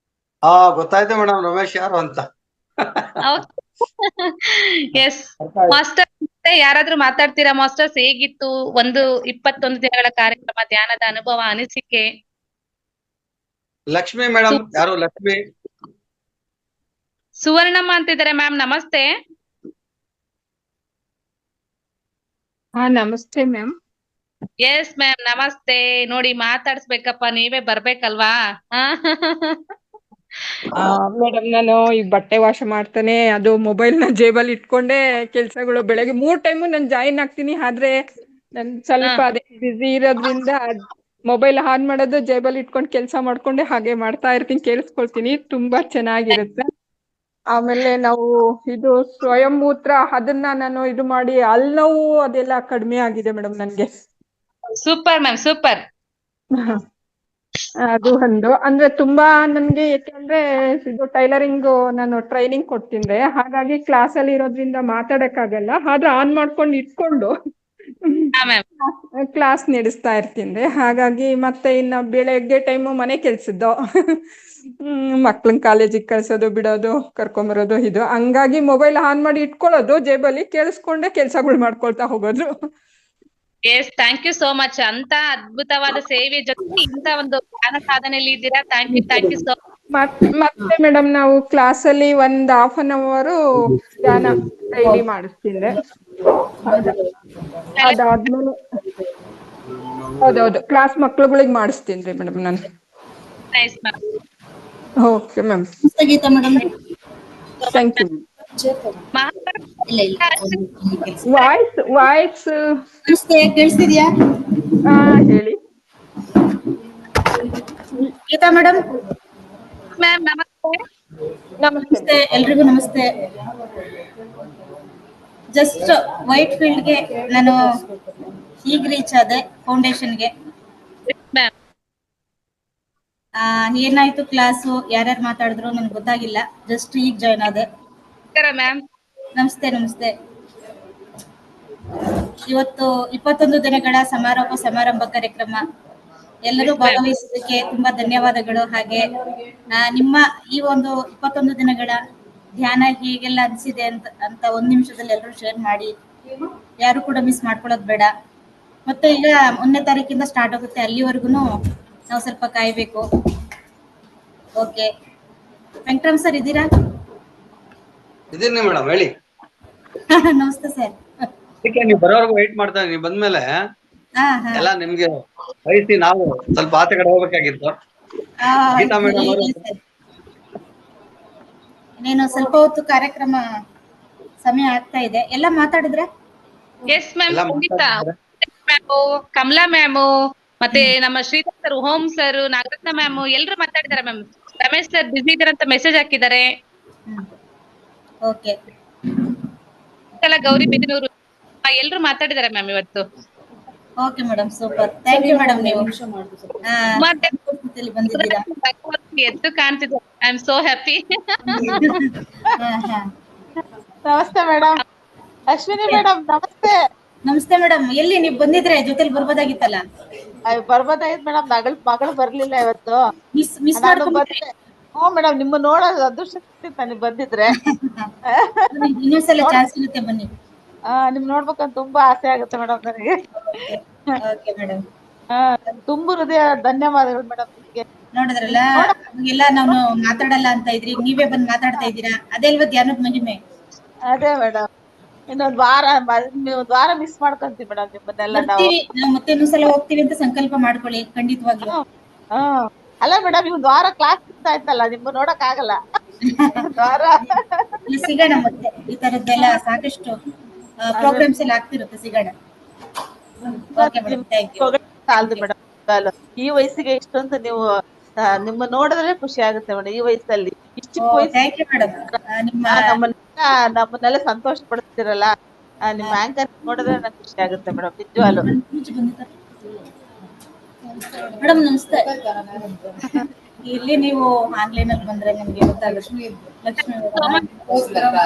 ಗೊತ್ತಾಯ್ತು ಮೇಡಮ್, ರಮೇಶ್ ಯಾರು ಅಂತ. ಎಸ್ ಮಾಸ್ಟರ್, ಯಾರಾದ್ರೂ ಮಾತಾಡ್ತೀರಾ ಮಾಸ್ಟರ್ಸ್? ಹೇಗಿತ್ತು 21 ದಿನಗಳ ಕಾರ್ಯಕ್ರಮ, ಧ್ಯಾನದ ಅನುಭವ, ಅನಿಸಿಕೆ? ಲಕ್ಷ್ಮಿ ಮೇಡಮ್. ಯಾರು ಲಕ್ಷ್ಮಿ? ಸುವರ್ಣಮ್ಮ ಅಂತಿದ್ದಾರೆ ಮ್ಯಾಮ್, ನಮಸ್ತೆ. ನಮಸ್ತೆ ಮ್ಯಾಮ್. ಎಸ್ ಮ್ಯಾಮ್ ನಮಸ್ತೆ. ನೋಡಿ, ಮಾತಾಡ್ಸ್ಬೇಕಪ್ಪ, ನೀವೇ ಬರ್ಬೇಕಲ್ವಾ? ಮೇಡಮ್, ನಾನು ಈಗ ಬಟ್ಟೆ ವಾಶ್ ಮಾಡ್ತಾನೆ, ಅದು ಮೊಬೈಲ್ ನ ಜೇಬಲ್ಲಿ ಇಟ್ಕೊಂಡೆ ಕೆಲ್ಸಗಳು. ಬೆಳಗ್ಗೆ 3 ಟೈಮು ನಾನು ಜಾಯಿನ್ ಆಗ್ತೀನಿ, ಆದ್ರೆ ನನ್ ಸ್ವಲ್ಪ ಅದೇ ಬಿಸಿ ಇರೋದ್ರಿಂದ ಮೊಬೈಲ್ ಆನ್ ಮಾಡೋದು, ಜೇಬಲ್ಲಿ ಇಟ್ಕೊಂಡು ಕೆಲಸ ಮಾಡ್ಕೊಂಡೆ ಹಾಗೆ ಮಾಡ್ತಾ ಇರ್ತೀನಿ, ಕೇಳಿಸ್ಕೊಳ್ತೀನಿ. ತುಂಬಾ ಚೆನ್ನಾಗಿರುತ್ತೆ. ಆಮೇಲೆ ನಾವು ಇದು ಸ್ವಯಂ ಮೂತ್ರ ಅದನ್ನ ನಾನು ಇದು ಮಾಡಿ ಅಲ್ಲಿ ನೋವು ಅದೆಲ್ಲ ಕಡಿಮೆ ಆಗಿದೆ ಮೇಡಮ್ ನನ್ಗೆ. Super ma'am, super. ಅದು ಒಂದು ಅಂದ್ರೆ ತುಂಬಾ ನನ್ಗೆ, ಯಾಕೆಂದ್ರೆ ಇದು ಟೈಲರಿಂಗ್ ನಾನು ಟ್ರೈನಿಂಗ್ ಕೊಡ್ತಿದ್ದೆ, ಹಾಗಾಗಿ ಕ್ಲಾಸ್ ಅಲ್ಲಿ ಇರೋದ್ರಿಂದ ಮಾತಾಡಕ್ಕಾಗಲ್ಲ. ಆದ್ರೆ ಆನ್ ಮಾಡ್ಕೊಂಡು ಇಟ್ಕೊಂಡು ಕ್ಲಾಸ್ ನಡೆಸ್ತಾ ಇರ್ತಿದ್ದೆ. ಹಾಗಾಗಿ ಮತ್ತೆ ಇನ್ನ ಬೆಳಗ್ಗೆ ಟೈಮು ಮನೆ ಕೆಲ್ಸದ್ದು, ಮಕ್ಳನ್ ಕಾಲೇಜಿಗೆ ಕಳ್ಸೋದು, ಬಿಡೋದು, ಕರ್ಕೊಂಬರೋದು, ಇದು ಹಂಗಾಗಿ ಮೊಬೈಲ್ ಆನ್ ಮಾಡಿ ಇಟ್ಕೊಳ್ಳೋದು, ಜೇಬಲ್ಲಿ ಕೇಳಿಸ್ಕೊಂಡೆ ಕೆಲ್ಸಗಳು ಮಾಡ್ಕೊಳ್ತಾ ಹೋಗೋದು. Yes, thank you so much. ಅಂತ ಅದ್ಭುತವಾದ ಸೇವೆ ಜೊತೆ ಇಂತ ಒಂದು ಜ್ಞಾನ ಸಾಧನೆಯಲ್ಲಿ ಇದ್ದೀರಾ. ಥ್ಯಾಂಕ್ ಯು ಸೋ ಮತ್ತೆ ಮೇಡಮ್ ನಾವು ಕ್ಲಾಸಲ್ಲಿ ಒಂದ್ ಹಾಫ್ ಅನ್ ಅವರ್ ಧ್ಯಾನ ಡೈಲಿ ಮಾಡಿಸ್ತಿದ್ದೆ. ಅದಾದ್ಮೇಲೆ ಹೌದೌದು ಕ್ಲಾಸ್ ಮಕ್ಳುಗಳಿಗೆ ಮಾಡಿಸ್ತೀನಿ ಮೇಡಮ್ ನಾನು. Nice ma'am. Okay ma'am, Geeta madam thank you. Voice ಕೇಳಿಸ್ತಿದ್ಯಾ ಹೇಳಿ ಗೀತಾ ಮೇಡಮ್? ಮ್ಯಾಮ್ ನಮಸ್ತೆ. ನಮಸ್ತೆ ಎಲ್ರಿಗೂ ನಮಸ್ತೆ. ಜಸ್ಟ್ ವೈಟ್ ಫೀಲ್ಡ್ಗೆ ನಾನು ಈಗ ರೀಚ್ ಆದೆ ಫೌಂಡೇಶನ್ಗೆ. ಏನಾಯ್ತು ಕ್ಲಾಸು, ಯಾರ್ಯಾರು ಮಾತಾಡಿದ್ರು ನನ್ಗೆ ಗೊತ್ತಾಗಿಲ್ಲ. ಜಸ್ಟ್ ಈಗ ಜಾಯ್ನ್ ಆದೆ. ಮ್ಯಾಮ್ ನಮಸ್ತೆ ನಮಸ್ತೆ. ಇವತ್ತು 21 ದಿನಗಳ ಸಮಾರಂಭ ಕಾರ್ಯಕ್ರಮ ಎಲ್ಲರೂ ಭಾಗವಹಿಸಿದ್ದಕ್ಕೆ ತುಂಬಾ ಧನ್ಯವಾದಗಳು. ಹಾಗೆ ನಿಮ್ಮ ಈ ಒಂದು 21 ದಿನಗಳ ಧ್ಯಾನ ಹೇಗೆಲ್ಲ ಅನಿಸಿದೆ ಅಂತ 1 ನಿಮಿಷದಲ್ಲಿ ಎಲ್ಲರೂ ಶೇರ್ ಮಾಡಿ. ಯಾರು ಕೂಡ ಮಿಸ್ ಮಾಡ್ಕೊಳ್ಳೋದು ಬೇಡ. ಮತ್ತೆ ಈಗ 1ನೇ ತಾರೀಕಿಂದ ಸ್ಟಾರ್ಟ್ ಆಗುತ್ತೆ, ಅಲ್ಲಿವರೆಗೂ ನಾವು ಸ್ವಲ್ಪ ಕಾಯ್ಬೇಕು. ಓಕೆ, ವೆಂಕಟರಾಮ್ ಸರ್ ಇದ್ದೀರಾ? ಇದೀನಿ ಮೇಡಮ್, ಹೇಳಿ. ನಮಸ್ತೆ ಸರ್. ಅದಕ್ಕೆ ನೀವು ಬರೋವರೆಗೂ ವೆಯ್ಟ್ ಮಾಡ್ತಾ ನೀವು ಬಂದ್ಮೇಲೆ ಎಲ್ಲ ನಿಮ್ಗೆ ವಹಿಸಿ ನಾವು ಸ್ವಲ್ಪ ಆಚೆ ಕಡೆ ಹೋಗ್ಬೇಕಾಗಿತ್ತು. ಗೀತಾ ಮೇಡಮ್ ಅವರು ಇನ್ನೇನು ಸ್ವಲ್ಪ ಹೊತ್ತು ಕಾರ್ಯಕ್ರಮ ಸಮಯ ಆಗ್ತಾ ಇದೆ. ಎಲ್ಲ ಮಾತಾಡಿದ್ರೆ? ಎಸ್ ಮ್ಯಾಮ್, ಖಂಡಿತ. ಮ್ಯಾಮು, ಕಮಲಾ ಮ್ಯಾಮು, ಮತ್ತೆ ನಮ್ಮ ಶ್ರೀಧರ್ ಸರ್, ಹೋಮ್ ಸರ್, ನಾಗರತ್ನ ಮ್ಯಾಮು ಎಲ್ರು ಮಾತಾಡಿದಾರೆ ಮ್ಯಾಮ್. ರಮೇಶ್ ಸರ್ ಬಿಸಿ ಇದಾರೆ ಅಂತ ಮೆಸೇಜ್ ಹಾಕಿದ್ದಾರೆ. ಓಕೆ, ಗೌರಿ ಬಿದಿನೂರು ಎಲ್ರು ಮಾತಾಡಿದಾರೆ ಮ್ಯಾಮ್ ಇವತ್ತು. Okay madam, super. Thank you madam. ನೀವು ಬಂದಿದ್ದೀರಾ, ಎದ್ದು ಕಾಣ್ತಿದೆ. I am so happy. ನಮಸ್ತೆ ಮೇಡಮ್. ಅಶ್ವಿನಿ ಮೇಡಮ್ ನಮಸ್ತೆ. ನಮಸ್ತೆ ಮೇಡಮ್. ಎಲ್ಲಿ ನೀವು ಬಂದಿದ್ರೆ ಜೊತೆಲಿ ಬರ್ಬೋದಾಗಿತ್ತಲ್ಲ? ಬರ್ಬೋದಾಗಿತ್ತು ಮೇಡಮ್, ಮಗಳು ಬರ್ಲಿಲ್ಲ ಇವತ್ತು. ಮಿಸ್ ಮಾಡ್ಕೊಂಡ್ಬಂದೆ. ಹ್ಞೂ ಮೇಡಮ್, ನಿಮ್ಮ ನೋಡೋದು ಅದೃಷ್ಟ ನನಗೆ ಬಂದಿದ್ರೆ. ಇನ್ನೊಂದ್ಸಲ ಚಾನ್ಸ್ ಇರುತ್ತೆ, ಬನ್ನಿ. ನಿಮ್ ನೋಡ್ಬೇಕಂತ ತುಂಬಾ ಆಸೆ ಆಗುತ್ತೆ ಮೇಡಮ್ ನನಗೆ. ಓಕೆ ಮೇಡಮ್, ತುಂಬಾ ಹೃದಯ ಧನ್ಯವಾದಗಳು ಮೇಡಮ್. ನಿಮ್ಗೆ ನೋಡಿದ್ರಲ್ಲ, ಎಲ್ಲ ನಾನು ಮಾತಾಡಲ್ಲ ಅಂತ ಇದ್ರಿ, ನೀವೇ ಬಂದ್ ಮಾತಾಡ್ತಾ ಇದ್ದೀರಾ. ಅದೇ ಅಲ್ವಾ ಧ್ಯಾನದ ಮಹಿಮೆ. ಅದೇ ಮೇಡಮ್, ಇನ್ನೊಂದ್ ವಾರ ಮಿಸ್ ಮಾಡ್ಕೊಂತೀವಿ ಮೇಡಮ್ ನಿಮ್ಮನ್ನೆಲ್ಲ. ನಾವು ಮತ್ತೆ ಇನ್ನೊಂದ್ಸಲ ಹೋಗ್ತೀವಿ ಅಂತ ಸಂಕಲ್ಪ ಮಾಡ್ಕೊಳ್ಳಿ, ಖಂಡಿತವಾಗ್ಲೂ. ಅಲ್ಲ ಮೇಡಮ್, ಒಂದ್ ವಾರ ಕ್ಲಾಸ್ ಸಿಗ್ತಾ ಇತ್ತಲ್ಲ, ನಿಮ್ಗೆ ನೋಡಕ್ ಆಗಲ್ಲ. ವಾರ ಸಿಗೋಣ ಮತ್ತೆ. ಈ ತರದ್ದೆಲ್ಲ ಸಾಕಷ್ಟು ಪ್ರೋಗ್ರಾಮ್ಸ್ ಎಲ್ಲ ಆಗ್ತಿರುತ್ತೆ, ಸಿಗೋಣ. Okay madam, thank you. Madam, ಈ ವಯಸ್ಸಿಗೆ ಇಷ್ಟೊಂದು ನೀವು ನಿಮ್ಮ ನೋಡಿದ್ರೆ ಖುಷಿ ಆಗುತ್ತೆ ಮೇಡಮ್. ಈ ವಯಸ್ಸಲ್ಲಿ ಇಷ್ಟು ನಮ್ಮನ್ನೆಲ್ಲ ಸಂತೋಷ ಪಡಿಸ್ತಿರಲ್ಲ, ನಿಮ್ಮ ಆಂಕರ್ ನೋಡಿದ್ರೆ ನಂಗೆ ಖುಷಿ ಆಗುತ್ತೆ ಮೇಡಮ್, ನಿಜವಾಗ್ಲು. ಮೇಡಮ್ ನಮಸ್ತೆ. ಇಲ್ಲಿ ನೀವು ಆನ್ಲೈನ್ ಅಲ್ಲಿ ಬಂದ್ರೆ ನಮ್ಗೆ ಗೊತ್ತಾಗುತ್ತೆ. ಲಕ್ಷ್ಮಿ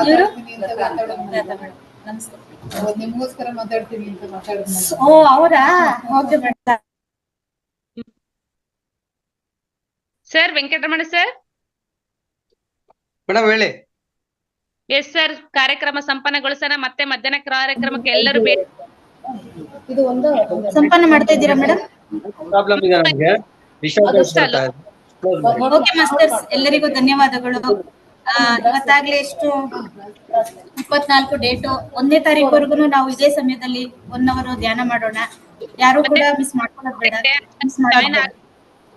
ಇವರು ನಮಸ್ತೆ. ನಿಮ್ಗೋಸ್ಕರ ಮಾತಾಡ್ತೀನಿ ಅಂತ ಮಾತಾಡ್ತೀನಿ. ಓ ಅವರಾ? Okay madam. Sir Venkataramana sir. Madam ಹೇಳಿ. ಎಸ್ ಸರ್, ಕಾರ್ಯಕ್ರಮ ಸಂಪನ್ನಗೊಳಿಸೋಣ. ಮತ್ತೆ ಮಧ್ಯಾಹ್ನ ಕಾರ್ಯಕ್ರಮಕ್ಕೆ ಎಲ್ಲರೂ ಸಂಪನ್ನ ಮಾಡ್ತಾ ಇದ್ದೀರಾ ಮೇಡಮ್? ಪ್ರಾಬ್ಲಮ್ ಇದೆ ನಮಗೆ. ಓಕೆ ಮಾಸ್ಟರ್ಸ್, ಎಲ್ಲರಿಗೂ ಧನ್ಯವಾದಗಳು. ಇವತ್ತಾಗ್ಲೇ ಎಷ್ಟು 24 ಡೇಟು, 1ನೇ ತಾರೀಕುವರೆಗೂ ನಾವು ಇದೇ ಸಮಯದಲ್ಲಿ 1 ಅವರ್ ಧ್ಯಾನ ಮಾಡೋಣ. ಯಾರು ಕೂಡ ಮಿಸ್ ಮಾಡ್ಕೊಳ್ಳೋದು ಬೇಡ. ಮಿಸ್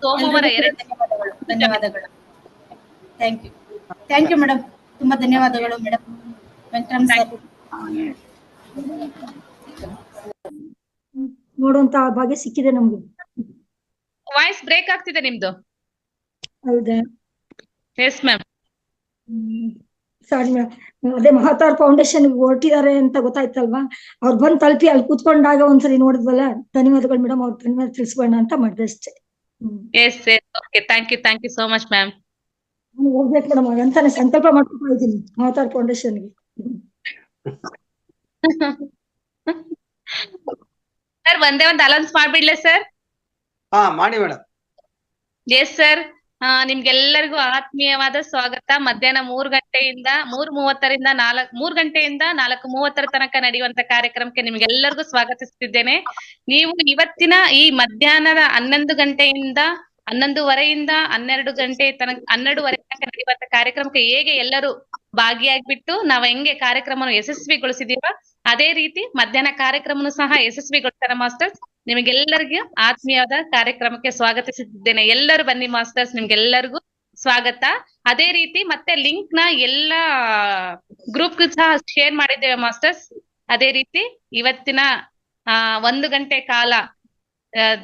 ಸೋಮವಾರ ಧನ್ಯವಾದಗಳು. ಥ್ಯಾಂಕ್ ಯು ಮೇಡಮ್, ತುಂಬಾ ಧನ್ಯವಾದಗಳು ಮೇಡಮ್. ವೆಂಕಟರಾಮ್ ಸರ್ ನೋಡುವಂತ ಭಾಗ್ಯ ಸಿಕ್ಕಿದೆ ನಮ್ಗೆ. ವಾಯ್ಸ್ ಬ್ರೇಕ್ ಆಗ್ತಿದೆ ನಿಮ್ದು. ಹೌದಾ? Yes ma'am. ಸಾರಿ ಮೇಡಮ್, ಅದೇ ಮಹಾತಾರ್ ಫೌಂಡೇಶನ್ ಹೊರಟಿದ್ದಾರೆ ಅಂತ ಗೊತ್ತಾಯ್ತಲ್ವಾ, ಅವ್ರು ಬಂದ್ ತಲುಪಿ ಅಲ್ಲಿ ಕೂತ್ಕೊಂಡಾಗ ಒಂದ್ಸರಿ ನೋಡಿದ್ವಲ್ಲ. ಧನ್ಯವಾದಗಳು ಮೇಡಮ್, ಅವ್ರ ಧನ್ಯವಾದ ತಿಳಿಸ್ಬೋಣ ಅಂತ ಮಾಡಿದೆ ಅಷ್ಟೇ. Yes okay, thank you so much ma'am. ನಾನು ಹೋಗ್ಬೇಕು ಮೇಡಮ್ ಅಂತಾನೆ ಸಂಕಲ್ಪ ಮಾಡ್ಕೊತಾ ಇದ್ದೀನಿ ಮಹಾತಾರ್ ಫೌಂಡೇಶನ್ಗೆ. ಸರ್ ಒಂದೇ ಒಂದು ಅನೌನ್ಸ್ ಮಾಡ್ಬಿಡ್ಲೆ ಸರ್? ಮಾಡಿ ಮೇಡಮ್. ಎಸ್ ಸರ್, ನಿಮ್ಗೆಲ್ಲರಿಗೂ ಆತ್ಮೀಯವಾದ ಸ್ವಾಗತ. ಮಧ್ಯಾಹ್ನ 3:30ರಿಂದ 4:30 ತನಕ ನಡೆಯುವಂತ ಕಾರ್ಯಕ್ರಮಕ್ಕೆ ನಿಮ್ಗೆಲ್ಲರಿಗೂ ಸ್ವಾಗತಿಸುತ್ತಿದ್ದೇನೆ. ನೀವು ಇವತ್ತಿನ ಈ ಮಧ್ಯಾಹ್ನದ 11 ಗಂಟೆಯಿಂದ 11:30ಯಿಂದ 12:30 ತನಕ ನಡೆಯುವಂತ ಕಾರ್ಯಕ್ರಮಕ್ಕೆ ಹೇಗೆ ಎಲ್ಲರೂ ಭಾಗಿಯಾಗ್ಬಿಟ್ಟು ನಾವು ಹೆಂಗೆ ಕಾರ್ಯಕ್ರಮವನ್ನು ಯಶಸ್ವಿಗೊಳಿಸಿದೀವೋ ಅದೇ ರೀತಿ ಮಧ್ಯಾಹ್ನ ಕಾರ್ಯಕ್ರಮನು ಸಹ ಯಶಸ್ವಿಗೊಳಿಸೋಣ ಮಾಸ್ಟರ್ಸ್. ನಿಮಗೆಲ್ಲರಿಗೂ ಆತ್ಮೀಯವಾದ ಕಾರ್ಯಕ್ರಮಕ್ಕೆ ಸ್ವಾಗತಿಸುತ್ತಿದ್ದೇನೆ. ಎಲ್ಲರೂ ಬನ್ನಿ ಮಾಸ್ಟರ್ಸ್, ನಿಮ್ಗೆಲ್ಲರಿಗೂ ಸ್ವಾಗತ. ಅದೇ ರೀತಿ ಮತ್ತೆ ಲಿಂಕ್ ನ ಎಲ್ಲಾ ಗ್ರೂಪ್ ಸಹ ಶೇರ್ ಮಾಡಿದ್ದೇವೆ ಮಾಸ್ಟರ್ಸ್. ಅದೇ ರೀತಿ ಇವತ್ತಿನ 1 ಗಂಟೆ ಕಾಲ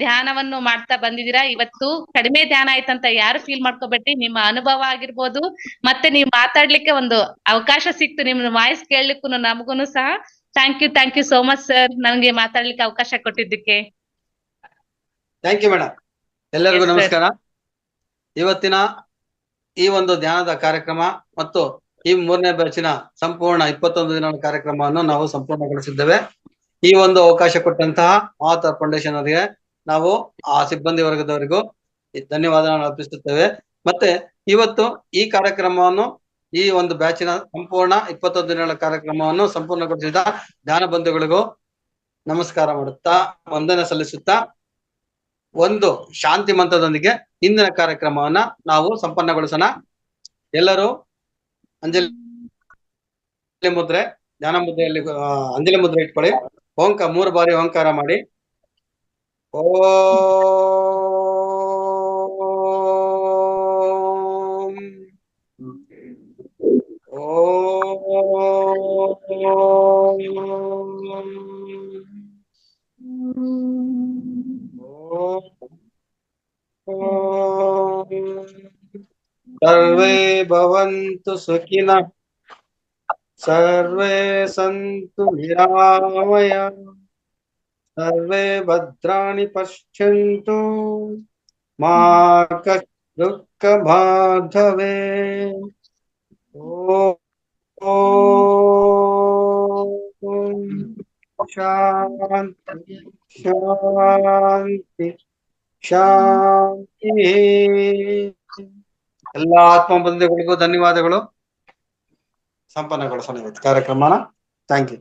ಧ್ಯಾನವನ್ನು ಮಾಡ್ತಾ ಬಂದಿದ್ದೀರಾ. ಇವತ್ತು ಕಡಿಮೆ ಧ್ಯಾನ ಆಯ್ತಂತ ಯಾರು ಫೀಲ್ ಮಾಡ್ಕೋಬೇಡಿ. ನಿಮ್ಮ ಅನುಭವ ಆಗಿರ್ಬೋದು, ಮತ್ತೆ ನೀವು ಮಾತಾಡ್ಲಿಕ್ಕೆ ಒಂದು ಅವಕಾಶ ಸಿಕ್ತು, ನಿಮ್ ವಾಯ್ಸ್ ಕೇಳಲಿಕ್ಕೂ ನಮಗೂ ಸಹ. Thank you so much sir, ನನಗೆ ಮಾತಾಡ್ಲಿಕ್ಕೆ ಅವಕಾಶ ಕೊಟ್ಟಿದ್ದಕ್ಕೆ. Thank you madam. ಎಲ್ಲರಿಗೂ ನಮಸ್ಕಾರ. ಇವತ್ತಿನ ಈ ಒಂದು ಧ್ಯಾನದ ಕಾರ್ಯಕ್ರಮ ಮತ್ತು ಈ 3ನೇ ಬ್ಯಾಚಿನ ಸಂಪೂರ್ಣ 21 ದಿನಗಳ ಕಾರ್ಯಕ್ರಮವನ್ನು ನಾವು ಸಂಪೂರ್ಣಗೊಳಿಸಿದ್ದೇವೆ. ಈ ಒಂದು ಅವಕಾಶ ಕೊಟ್ಟಂತಹ ಮಾತಾ ಫೌಂಡೇಶನ್ ಅವರಿಗೆ ನಾವು ಆ ಸಿಬ್ಬಂದಿ ವರ್ಗದವರಿಗೂ ಧನ್ಯವಾದಗಳನ್ನು ಅರ್ಪಿಸುತ್ತೇವೆ. ಮತ್ತೆ ಇವತ್ತು ಈ ಕಾರ್ಯಕ್ರಮವನ್ನು ಈ ಒಂದು ಬ್ಯಾಚಿನ ಸಂಪೂರ್ಣ 21 ದಿನಗಳ ಕಾರ್ಯಕ್ರಮವನ್ನು ಸಂಪೂರ್ಣಗೊಳಿಸಿದ ಧ್ಯಾನ ಬಂಧುಗಳಿಗೂ ನಮಸ್ಕಾರ ಮಾಡುತ್ತಾ ವಂದನೆ ಸಲ್ಲಿಸುತ್ತಾ ಒಂದು ಶಾಂತಿ ಮಂತ್ರದೊಂದಿಗೆ ಇಂದಿನ ಕಾರ್ಯಕ್ರಮವನ್ನ ನಾವು ಸಂಪನ್ನಗೊಳಿಸೋಣ. ಎಲ್ಲರೂ ಅಂಜಲಿ ಮುದ್ರೆ, ಧ್ಯಾನ ಮುದ್ರೆಯಲ್ಲಿ ಅಂಜಲಿ ಮುದ್ರೆ ಇಟ್ಕೊಳ್ಳಿ. 3 ಬಾರಿ ಓಂಕಾರ ಮಾಡಿ. ಓಂ ಸರ್ವೇ ಭವಂತು ಸುಖಿನಃ, ಸರ್ವೇ ಸಂತು ನಿರಾಮಯಾಃ, ಸರ್ವೇ ಭದ್ರಾಣಿ ಪಶ್ಯಂತು ಮಾ ಕಶ್ಚಿತ್ ದುಃಖಭಾಗ್ ಭವೇತ್. ಓಂ ಶಾಂತಿ ಶಾಂತಿ ಶಾಂತಿ. ಎಲ್ಲ ಆತ್ಮ ಬಂಧುಗಳಿಗೂ ಧನ್ಯವಾದಗಳು. ಸಂಪನ್ನಗೊಳಿಸೋಣ ಇವತ್ತು ಕಾರ್ಯಕ್ರಮನ. Thank you.